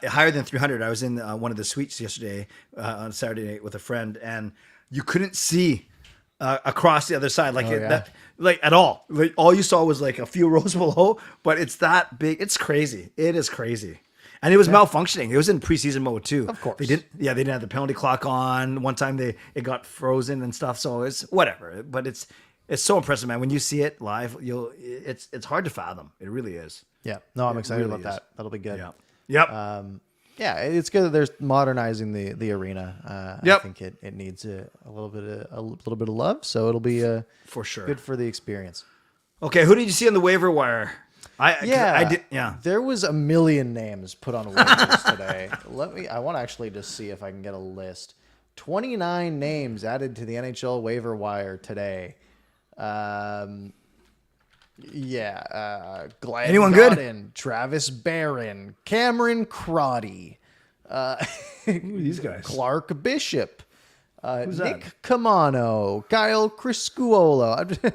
higher than 300. I was in one of the suites yesterday on Saturday night with a friend, and you couldn't see across the other side like at all. Like all you saw was like a few rows below, but it's that big. It's crazy. It is crazy. And it was malfunctioning. It was in preseason mode too. Of course. They didn't have the penalty clock on. One time it got frozen and stuff. So it's whatever. But it's so impressive, man. When you see it live, it's hard to fathom. It really is. Yeah. No, I'm excited really about is. that. That'll be good. Yeah. Yep. Yeah, it's good that there's modernizing the arena. Yep. I think it needs a little bit of love, so it'll be For sure. good for the experience. Okay, who did you see on the waiver wire? I did. Yeah. There was a million names put on waivers today. I want to actually just see if I can get a list. 29 names added to the NHL waiver wire today. Glenn Anyone good? Godin, Travis Barron, Cameron Crotty, Who are these guys? Clark Bishop, Who's Nick that? Camano, Kyle Criscuolo.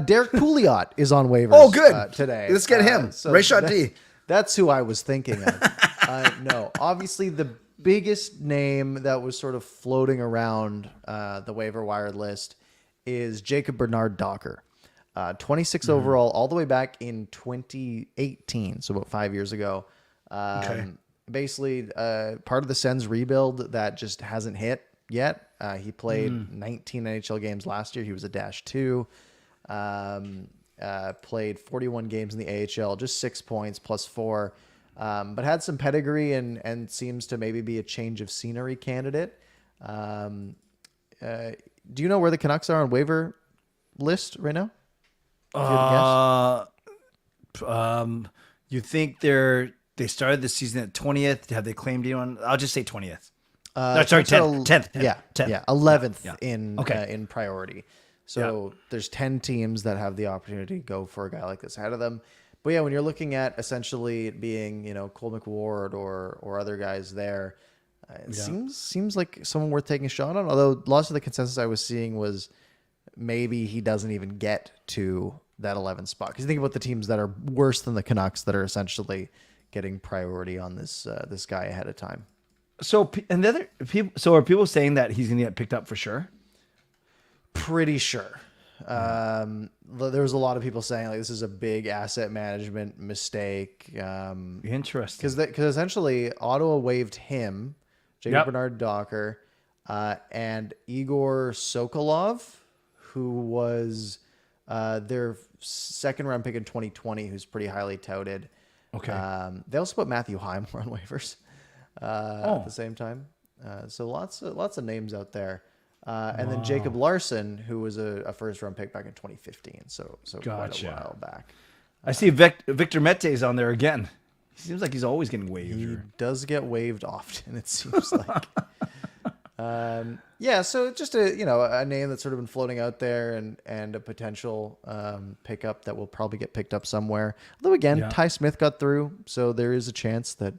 Derek Pouliot is on waivers. Oh, good. Today. Let's get him. Ray Shot D. That's who I was thinking of. No, obviously the biggest name that was sort of floating around the waiver wire list is Jacob Bernard Docker. 26 overall, all the way back in 2018, so about 5 years ago. Basically, part of the Sens rebuild that just hasn't hit yet. He played 19 NHL games last year. He was a -2. Played 41 games in the AHL, just 6 points plus 4, but had some pedigree and seems to maybe be a change of scenery candidate. Do you know where the Canucks are on waiver list right now? You think they started the season at 20th? Have they claimed anyone? I'll just say 20th. No, sorry, 10th. Yeah, 10th. yeah, 11th Yeah. in priority. So there's 10 teams that have the opportunity to go for a guy like this ahead of them. But yeah, when you're looking at essentially it being, Cole McWard or other guys there, it seems like someone worth taking a shot on. Although lots of the consensus I was seeing was maybe he doesn't even get to that 11th spot. Because you think about the teams that are worse than the Canucks that are essentially getting priority on this guy ahead of time. So and the other people. So are people saying that he's going to get picked up for sure? Pretty sure. There was a lot of people saying like this is a big asset management mistake. Interesting. Because essentially Ottawa waived him, Jacob Bernard Docker, and Igor Sokolov, who was their second round pick in 2020, who's pretty highly touted. Okay. They also put Matthew Highmore on waivers at the same time. So lots of names out there. And then Jacob Larson, who was a first-round pick back in 2015, so quite a while back. I see Victor Mete is on there again. He seems like he's always getting waived. He does get waived often, it seems like. So just a name that's sort of been floating out there and a potential pickup that will probably get picked up somewhere. Although again, Ty Smith got through, so there is a chance that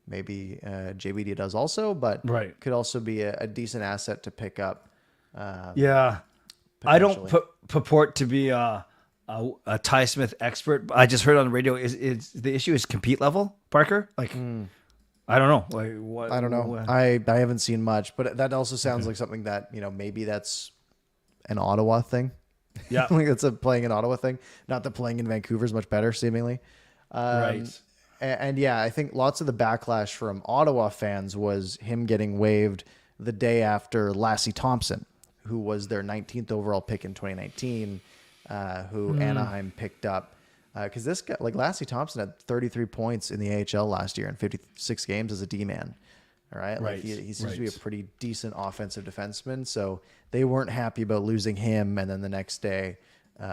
maybe JBD does also, but could also be a decent asset to pick up. I don't purport to be a Ty Smith expert. But I just heard on the radio is the issue is compete level, Parker? Like, I don't know. Like, what? I don't know. What? I haven't seen much, but that also sounds like something that maybe that's an Ottawa thing. Yeah, like that's a playing in Ottawa thing. Not that playing in Vancouver is much better, seemingly. Right. And I think lots of the backlash from Ottawa fans was him getting waived the day after Lassie Thompson, who was their 19th overall pick in 2019, who Anaheim picked up. Because this guy, like Lassie Thompson, had 33 points in the AHL last year in 56 games as a D-man. All right. Like he seems to be a pretty decent offensive defenseman. So they weren't happy about losing him. And then the next day,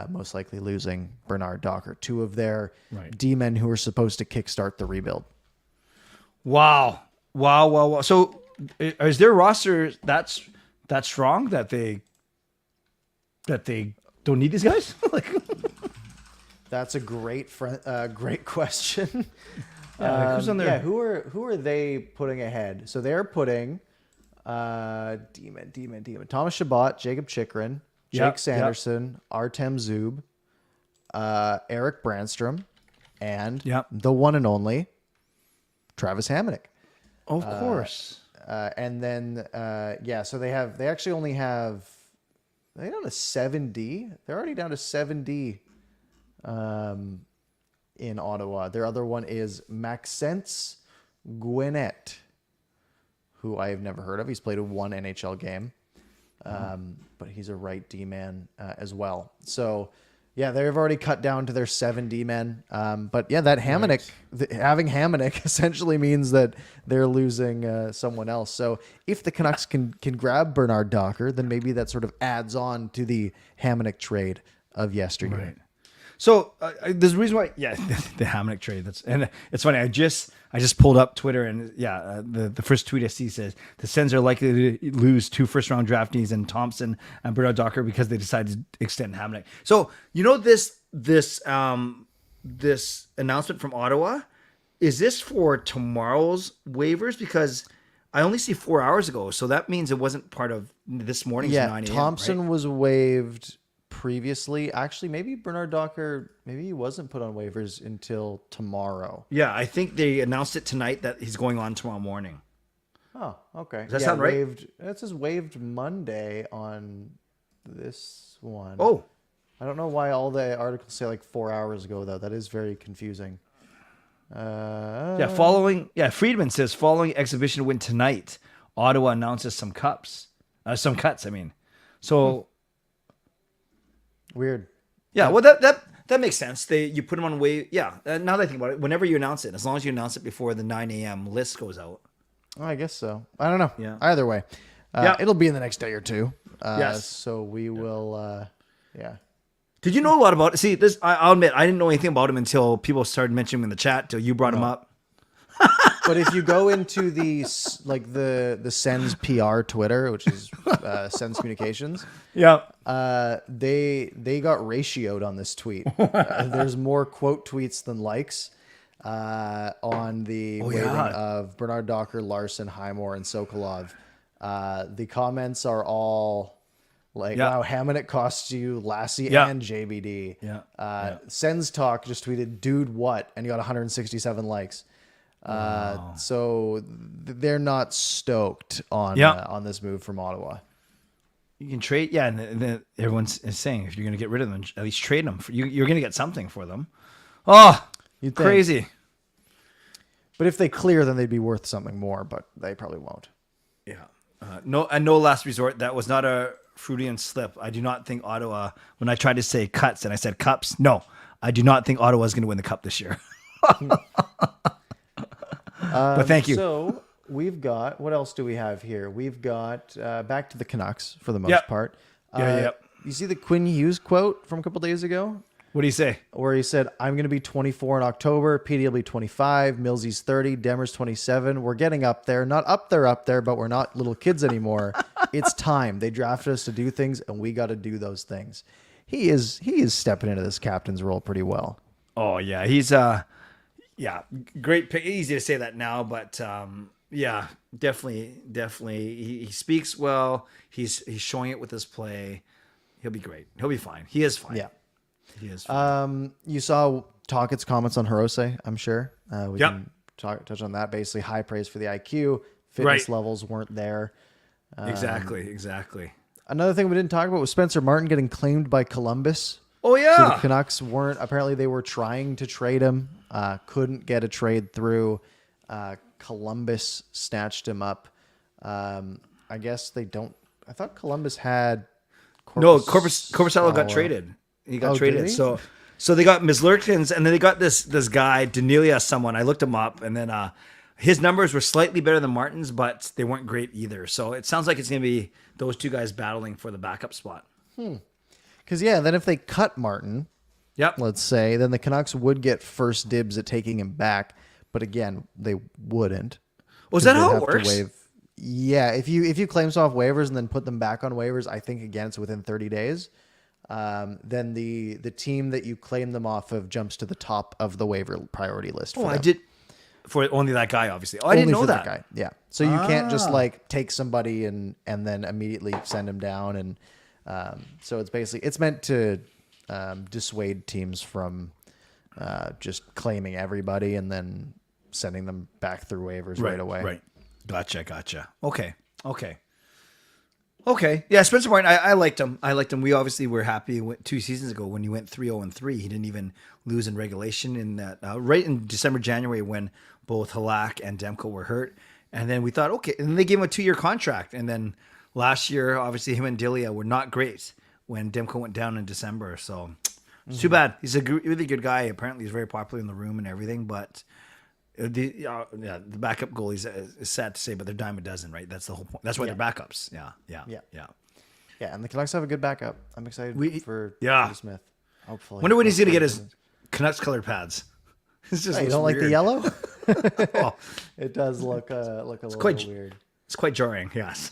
most likely losing Bernard Docker, two of their D-men who were supposed to kickstart the rebuild. Wow. So is their roster that strong that they don't need these guys? That's a great question. Who's on there? Who are they putting ahead? So they're putting D-man. Thomas Chabot, Jacob Chikrin, Jake Yep, Sanderson, Artem Zub, Eric Brandstrom, and Yep. the one and only Travis Hamonic. Of course. And then, so they actually only have, they're down to 7D. They're already down to 7D in Ottawa. Their other one is Maxence Gwinnett, who I have never heard of. He's played one NHL game, but he's a right D-man as well. So, yeah, they've already cut down to their 7D men. But yeah, that Hamonic, having Hamonic essentially means that they're losing someone else. So if the Canucks can grab Bernard Docker, then maybe that sort of adds on to the Hamonic trade of yesteryear. Right. So there's a reason why, the Hamonic trade. And it's funny. I just pulled up Twitter, and the first tweet I see says the Sens are likely to lose 2 first-round draftees in Thompson and Bernard Docker because they decided to extend Hamonic. So this announcement from Ottawa, is this for tomorrow's waivers? Because I only see 4 hours ago, so that means it wasn't part of this morning's 9 a.m. Thompson was waived previously. Actually, maybe Bernard Docker, maybe he wasn't put on waivers until tomorrow. Yeah, I think they announced it tonight that he's going on tomorrow morning. Oh, okay. Does that sound right? It says waived Monday on this one. Oh. I don't know why all the articles say like 4 hours ago, though. That is very confusing. Friedman says following exhibition win tonight, Ottawa announces some cuts. So weird. Yeah, well that makes sense. You put them on wave. Yeah, now that I think about it, whenever you announce it, as long as you announce it before the 9 a.m. list goes out. Oh, I guess so. I don't know. Yeah. Either way, it'll be in the next day or two. Yes. So we will. Did you know a lot about it? See, this I'll admit I didn't know anything about him until people started mentioning him in the chat. Till you brought him up. But if you go into the Sens PR Twitter, which is Sens Communications, they got ratioed on this tweet. There's more quote tweets than likes on the waiving of Bernard Docker, Larson, Highmore, and Sokolov. The comments are all like, "Wow, Hamonic costs you Lassie and JBD." Sens Talk just tweeted, "Dude, what?" and he got 167 likes. So they're not stoked on this move from Ottawa. You can trade, and everyone's saying if you're going to get rid of them, at least trade them. You're going to get something for them. Oh, crazy! But if they clear, then they'd be worth something more. But they probably won't. Yeah. No last resort. That was not a Freudian slip. I do not think Ottawa. When I tried to say cuts and I said cups, no, I do not think Ottawa is going to win the cup this year. But thank you. So we've got, what else do we have here? We've got back to the Canucks for the most part. You see the Quinn Hughes quote from a couple days ago? What do you say? Where he said, "I'm going to be 24 in October. PD will be 25. Millsy's 30. Demers 27. We're getting up there. Not up there, but we're not little kids anymore. It's time. They drafted us to do things, and we got to do those things." He is stepping into this captain's role pretty well. Oh yeah, he's great pick. Easy to say that now, but definitely. He speaks well. He's showing it with his play. He'll be great. He'll be fine. He is fine. Yeah, he is fine. You saw Talkett's comments on Hirose, I'm sure. We can touch on that. Basically, high praise for the IQ. Fitness levels weren't there. Exactly. Another thing we didn't talk about was Spencer Martin getting claimed by Columbus. Oh yeah. So the Canucks apparently they were trying to trade him, couldn't get a trade through. Columbus snatched him up. I guess they don't. I thought Columbus had. Korpisalo got traded. He got traded. Did he? So they got Mizlurkins, and then they got this guy Danelia. Someone I looked him up, and then his numbers were slightly better than Martin's, but they weren't great either. So it sounds like it's going to be those two guys battling for the backup spot. Because then if they cut Martin, let's say, then the Canucks would get first dibs at taking him back. But again, they wouldn't. Was that how it works? Yeah, if you claim some off waivers and then put them back on waivers, I think again it's within 30 days. Then the team that you claim them off of jumps to the top of the waiver priority list. For only that guy, obviously. Oh, I didn't know for that. guy. Yeah. So you can't just like take somebody and then immediately send him down. And so it's meant to dissuade teams from just claiming everybody and then sending them back through waivers right away. Right. Gotcha. Okay. Yeah, Spencer Martin, I liked him. We obviously were happy 2 seasons ago when he went 3-0-3. He didn't even lose in regulation in that right in December, January when both Halak and Demko were hurt. And then we thought, okay, and they gave him a 2-year contract. And then last year, obviously, him and Delia were not great when Demko went down in December. So it's too bad. He's a really good guy. Apparently, he's very popular in the room and everything. But the backup goalies is sad to say, but they're dime a dozen, right? That's the whole point. That's why they're backups. Yeah. And the Canucks have a good backup. I'm excited for Smith. Hopefully. Wonder when he's gonna get his Canucks colored pads. It's just you don't like the yellow? Oh, it does look a little weird. It's quite jarring. Yes.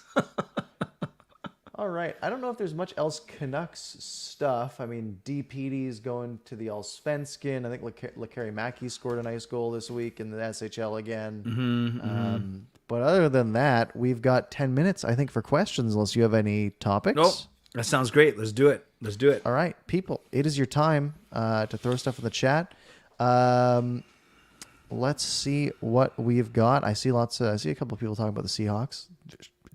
All right. I don't know if there's much else Canucks stuff. I mean, DPD's going to the Allsvenskan. I think Lekari Maki scored a nice goal this week in the SHL again. But other than that, we've got 10 minutes, I think, for questions, unless you have any topics. Nope. That sounds great. Let's do it. All right, people. It is your time to throw stuff in the chat. Let's see what we've got. I see a couple of people talking about the Seahawks.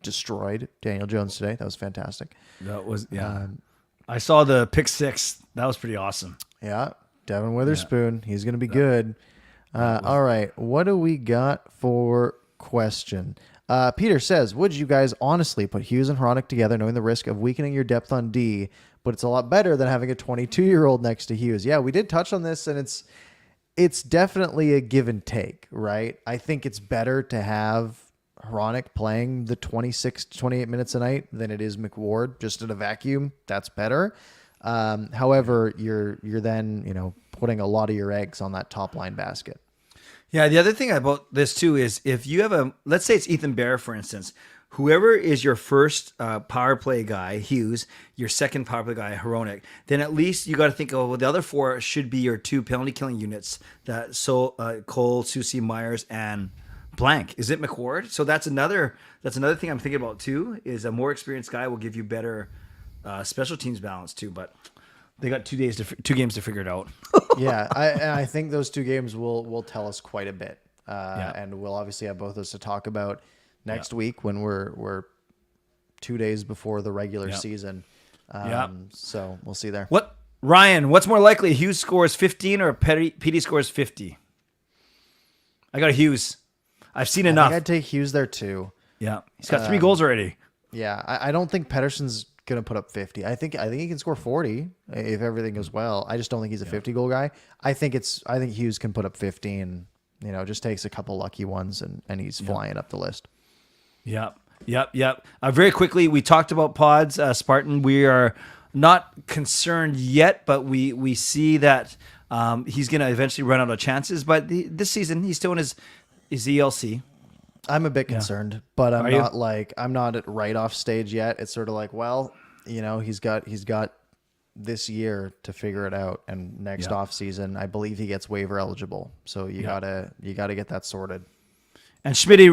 Destroyed Daniel Jones today. That was fantastic. That was I saw the pick 6. That was pretty awesome. Yeah, Devin Witherspoon. He's going to be good. All right, what do we got for question? Peter says, would you guys honestly put Hughes and Hronek together, knowing the risk of weakening your depth on D? But it's a lot better than having a 22-year-old next to Hughes. Yeah, we did touch on this, and it's definitely a give and take, right? I think it's better to have Hronek playing the 26 to 28 minutes a night than it is McWard just in a vacuum. That's better. However, you're then, putting a lot of your eggs on that top line basket. Yeah, the other thing about this too is if you have let's say it's Ethan Bear, for instance, whoever is your first power play guy, Hughes, your second power play guy, Hronek, then at least you got to think, the other 4 should be your 2 penalty killing units. Cole, Susie, Myers, and blank. Is it McWard? So that's another thing I'm thinking about too. Is a more experienced guy will give you better special teams balance too. But they got 2 games to figure it out. Yeah, I think those 2 games will tell us quite a bit, and we'll obviously have both of us to talk about next week when we're 2 days before the regular season. So we'll see there. Ryan? What's more likely? Hughes scores 15 or PD scores 50? I got Hughes. I've seen enough. I think I'd take Hughes there too. Yeah, he's got 3 goals already. Yeah, I don't think Pettersson's gonna put up 50. I think he can score 40 if everything goes well. I just don't think he's a 50 goal guy. I think Hughes can put up 50 and just takes a couple lucky ones and he's flying up the list. Yep. Very quickly, we talked about pods, Spartan. We are not concerned yet, but we see that he's going to eventually run out of chances. But this season, he's still in his ELC. I'm a bit concerned, but I'm not at write-off stage yet. It's sort of like, he's got this year to figure it out, and next off season, I believe he gets waiver eligible. So you gotta get that sorted. And Schmitty,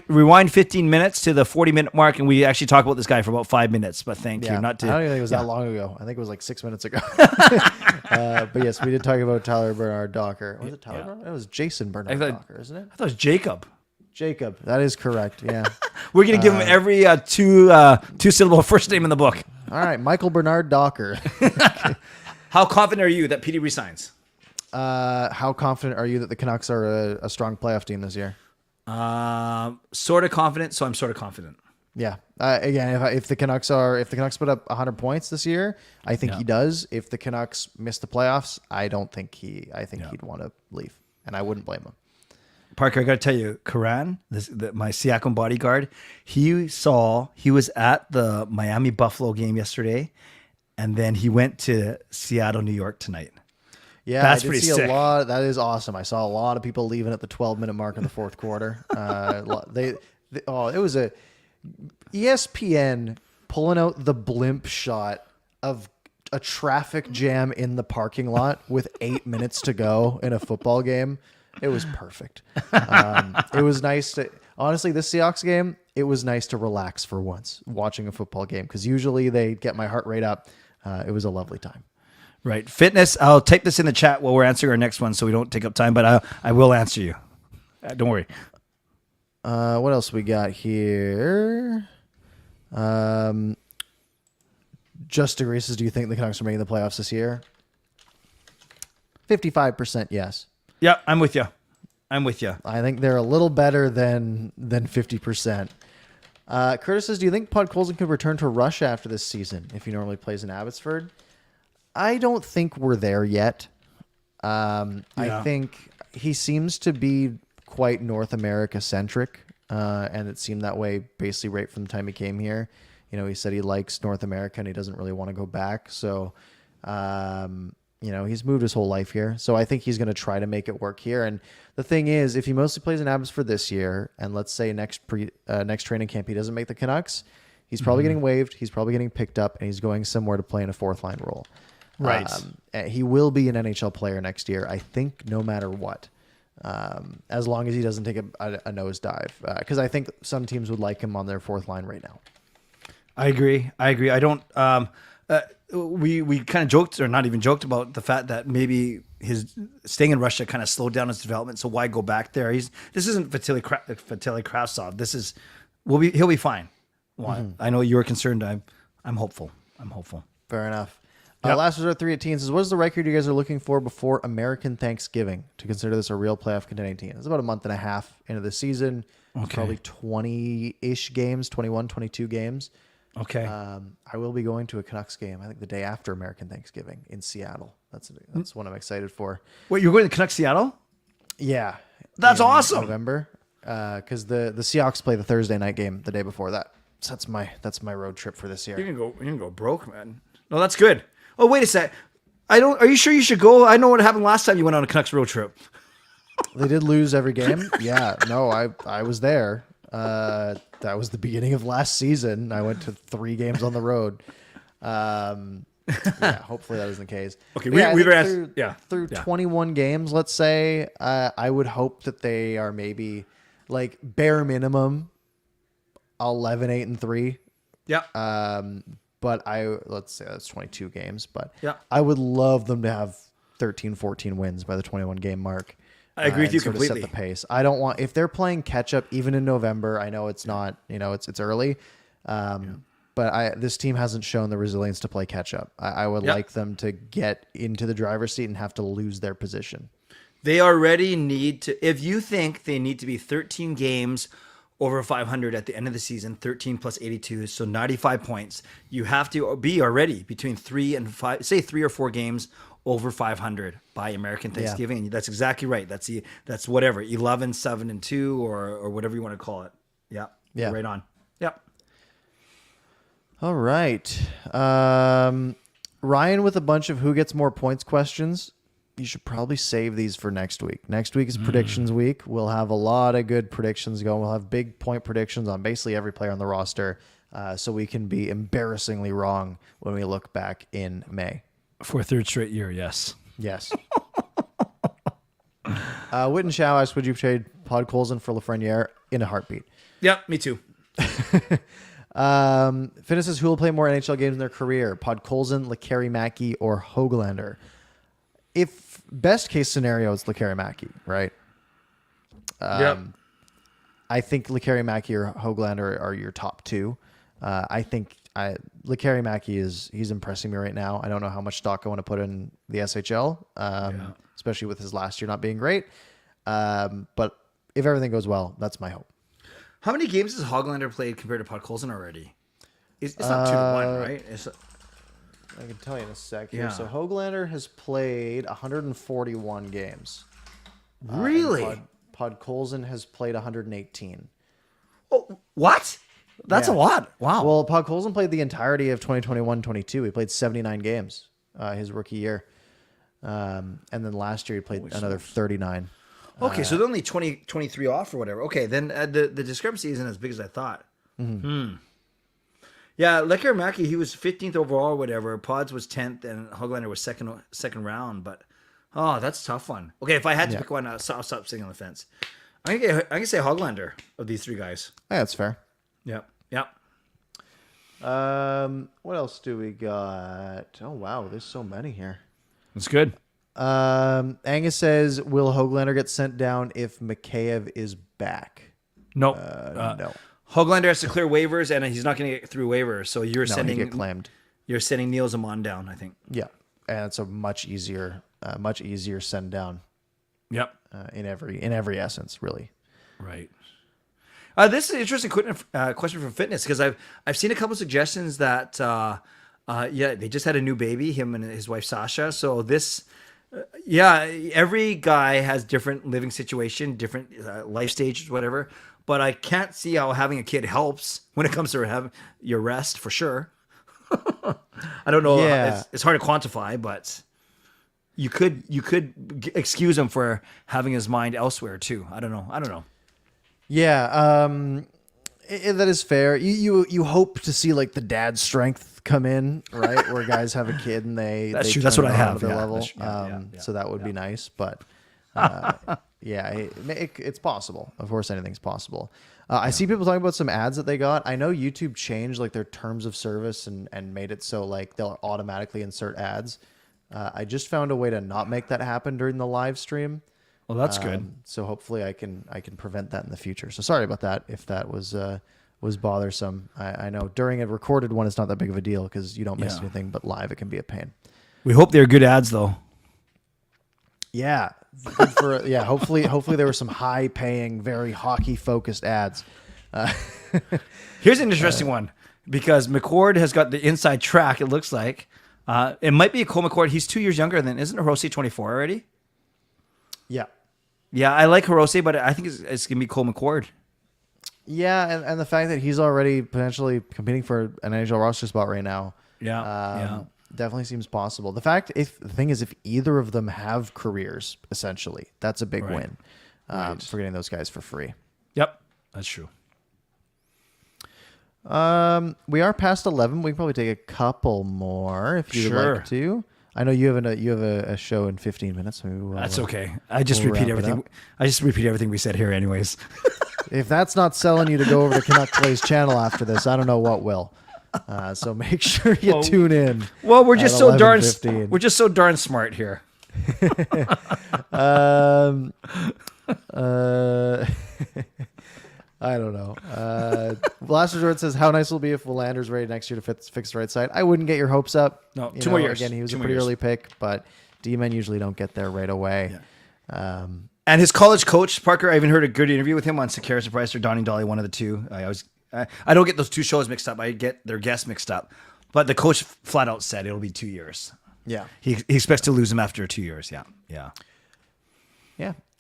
rewind 15 minutes to the 40-minute mark, and we actually talked about this guy for about 5 minutes. But thank you. I don't think it was that long ago. I think it was like 6 minutes ago. But yes, we did talk about Tyler Bernard Docker. Was it Tyler Bernard? It was Jason Bernard Docker, isn't it? I thought it was Jacob. Jacob, that is correct. Yeah, we're gonna give him every two-syllable first name in the book. All right, Michael Bernard Docker. How confident are you that PD resigns? How confident are you that the Canucks are a strong playoff team this year? Sort of confident, so I'm sort of confident. Yeah. Again, if the Canucks put up 100 points this year, I think he does. If the Canucks miss the playoffs, I think he'd want to leave, and I wouldn't blame him. Parker, I got to tell you, Karan, my Siakam bodyguard, he was at the Miami Buffalo game yesterday, and then he went to Seattle, New York tonight. Yeah, that's I did pretty see sick. A lot. That is awesome. I saw a lot of people leaving at the 12-minute mark in the fourth quarter. It was a ESPN pulling out the blimp shot of a traffic jam in the parking lot with 8 minutes to go in a football game. It was perfect. It was nice to, honestly, this Seahawks game, it was nice to relax for once watching a football game because usually they get my heart rate up. It was a lovely time. Right. Fitness. I'll type this in the chat while we're answering our next one so we don't take up time, but I will answer you. Don't worry. What else we got here? Just Degrees says, do you think the Canucks are making the playoffs this year? 55% yes. Yeah, I'm with you. I think they're a little better than 50%. Curtis says, do you think Podkolzin could return to Russia after this season if he normally plays in Abbotsford? I don't think we're there yet. I think he seems to be quite North America centric, and it seemed that way basically right from the time he came here. You know, he said he likes North America and he doesn't really want to go back. So, you know, he's moved his whole life here. So I think he's going to try to make it work here. And the thing is, if he mostly plays in Abbotsford this year, and let's say next training camp he doesn't make the Canucks, he's probably getting waived. He's probably getting picked up, and he's going somewhere to play in a fourth line role. Right. He will be an NHL player next year, I think, no matter what. As long as he doesn't take a nosedive, because I think some teams would like him on their fourth line right now. I agree. I don't. We kind of joked, or not even joked, about the fact that maybe his staying in Russia kind of slowed down his development. So why go back there? This isn't Vitaly Kravtsov. He'll be fine. Well, I know you were concerned. I'm hopeful. Fair enough. Yep. Last Resort 318 says, what is the record you guys are looking for before American Thanksgiving to consider this a real playoff contending team? It's about a month and a half into the season. Okay. It's probably 20-ish games, 21, 22 games. Okay. I will be going to a Canucks game, I think the day after American Thanksgiving in Seattle. That's what I'm excited for. Wait, you're going to Canucks Seattle? Yeah. That's awesome. November. Because the Seahawks play the Thursday night game the day before that. So that's my road trip for this year. You're gonna go broke, man. No, that's good. Oh, wait a sec. Are you sure you should go? I know what happened last time you went on a Canucks road trip. They did lose every game. Yeah, no, I was there. That was the beginning of last season. I went to 3 games on the road. Yeah, hopefully that isn't the case. Okay, through 21 games, let's say, I would hope that they are maybe like bare minimum 11-8-3. Yeah. But let's say that's 22 games, but yeah, I would love them to have 13, 14 wins by the 21 game mark. I agree with you sort of completely. Set the pace. I don't want, if they're playing catch up even in November, I know it's not, it's early. But this team hasn't shown the resilience to play catch up. I would like them to get into the driver's seat and have to lose their position. They already need to, if you think they need to be 13 games over 500 at the end of the season, 13 plus 82, so 95 points. You have to be already between 3 and 5, say 3 or 4 games over 500 by American Thanksgiving. Yeah. And that's exactly right. That's whatever, 11, 7, and 2, or whatever you want to call it. Yeah. Yeah. Right on. Yep. All right. Ryan with a bunch of who gets more points questions. You should probably save these for next week. Next week is predictions week. We'll have a lot of good predictions going. We'll have big point predictions on basically every player on the roster, so we can be embarrassingly wrong when we look back in May. For a third straight year, yes. Yes. Witten Chow asks, would you trade Podkolzin for Lafreniere in a heartbeat? Yeah, me too. Finnis says, who will play more NHL games in their career? Podkolzin, Lekeri-Mackey, or Hoglander? If best case scenario, it's Lekeri-Mackey, right? I think Lekeri-Mackey or Hoglander are your top 2. I think Lekeri-Mackey he's impressing me right now. I don't know how much stock I want to put in the SHL, especially with his last year not being great. But if everything goes well, that's my hope. How many games has Hoglander played compared to Podkolzin already? It's not 2-1, right? I can tell you in a sec here. Yeah. So Hoglander has played 141 games. Really? Podkolzin has played 118. Oh, what? That's a lot. Wow. Well, Podkolzin played the entirety of 2021-22. He played 79 games his rookie year. And then last year he played another 39. Okay, so they're only 23 off or whatever. Okay, then the discrepancy isn't as big as I thought. Yeah, Lekeri-Mackey, he was 15th overall or whatever. Pods was 10th, and Hoglander was second round. But Oh, that's a tough one. Okay, if I had to pick one, I'll stop sitting on the fence. I'm gonna say Hoglander of these three guys. Yeah, that's fair. Yep. Yep. What else do we got? Oh wow, there's so many here. That's good. Angus says, "Will Hoglander get sent down if Mikheyev is back?" Nope. No. Hoglander has to clear waivers, and he's not going to get through waivers. So you're No, sending he get claimed. You're sending Niels Amon down, I think. Yeah, and it's a much easier send down. Yep. In every essence, really. Right. This is an interesting question from Fitness because I've seen a couple suggestions that they just had a new baby, him and his wife Sasha. So this, every guy has different living situation, different life stages, whatever. But I can't see how having a kid helps when it comes to having your rest for sure. I don't know. Yeah. It's hard to quantify, but you could excuse him for having his mind elsewhere too. I don't know. Yeah, that is fair. You hope to see like the dad strength come in, right? Where guys have a kid and they That's true. turn That's what it I on have. to their Yeah, level. that's- So that would be nice, but it's possible. Of course, anything's possible. I see people talking about some ads that they got. I know YouTube changed like their terms of service and made it so like they'll automatically insert ads. I just found a way to not make that happen during the live stream. Well, that's good. So hopefully I can prevent that in the future. So sorry about that if that was bothersome. I know during a recorded one it's not that big of a deal because you don't miss anything, but live it can be a pain. We hope they're good ads though. Yeah. Hopefully there were some high paying, very hockey focused ads. Here's an interesting one because McCord has got the inside track. It looks like it might be a Cole McCord. He's 2 years younger than isn't Hirose 24 already? Yeah. Yeah, I like Hirose, but I think it's gonna be Cole McCord. Yeah, and the fact that he's already potentially competing for an NHL roster spot right now. Definitely seems possible. The thing is, if either of them have careers, essentially, that's a big win for getting those guys for free. Yep, that's true. We are past 11. We can probably take a couple more if you'd like to. I know you have a show in 15 minutes. So That's okay. I just repeat everything. I just repeat everything we said here, anyways. If that's not selling you to go over to Canuck Clay's channel after this, I don't know what will. So make sure you tune in. Well, we're just so darn 11:15. we're just so darn smart here. I don't know. Last Resort says, how nice will it be if Willander's ready next year to fix the right side? I wouldn't get your hopes up. No, 2 more years. Again, he was a pretty early pick, but D-men usually don't get there right away. Yeah. And his college coach, Parker, I even heard a good interview with him on Sakara Surprise or Donnie Dolly, one of the two. I don't get those two shows mixed up. I get their guests mixed up. But the coach flat out said it'll be 2 years. Yeah. He expects to lose him after 2 years. Yeah.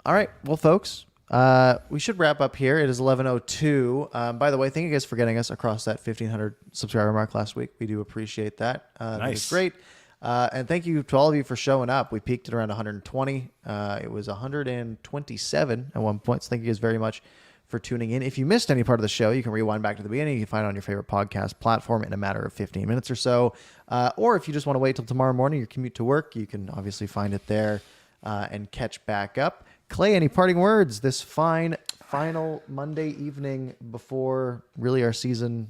All right. Well, folks, we should wrap up here. It is 11:02. By the way, thank you guys for getting us across that 1,500 subscriber mark last week. We do appreciate that. Nice. That was great. And thank you to all of you for showing up. We peaked at around 120. It was 127 at one point. So thank you guys very much for tuning in. If you missed any part of the show, you can rewind back to the beginning. You can find it on your favorite podcast platform in a matter of 15 minutes or so. Or if you just want to wait till tomorrow morning, your commute to work, you can obviously find it there and catch back up. Clay, any parting words this final Monday evening before really our season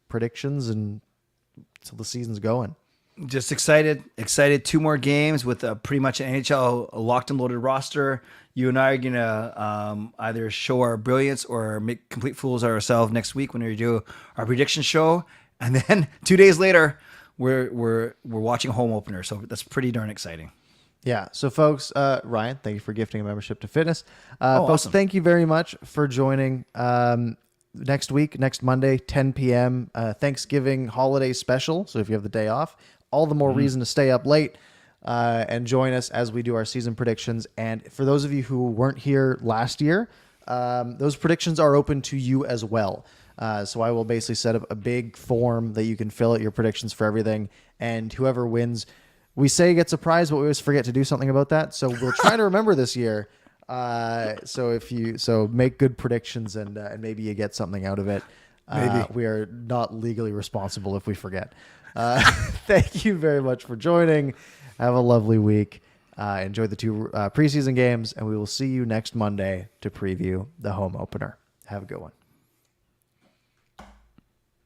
predictions and till the season's going? Just excited. 2 more games with pretty much an NHL locked and loaded roster. You and I are going to either show our brilliance or make complete fools of ourselves next week when we do our prediction show. And then 2 days later, we're watching a home opener. So that's pretty darn exciting. Yeah. So, folks, Ryan, thank you for gifting a membership to Fitness. Folks, awesome. Thank you very much for joining. Next Monday, 10 p.m., Thanksgiving holiday special. So if you have the day off, all the more reason to stay up late and join us as we do our season predictions. And for those of you who weren't here last year, those predictions are open to you as well. So I will basically set up a big form that you can fill out your predictions for everything. And whoever wins, we say gets a prize, but we always forget to do something about that. So we'll try to remember this year. So make good predictions and maybe you get something out of it. Maybe. We are not legally responsible if we forget. Thank you very much for joining. Have a lovely week Enjoy the 2 preseason games, and we will see you next Monday to preview the home opener. Have a good one.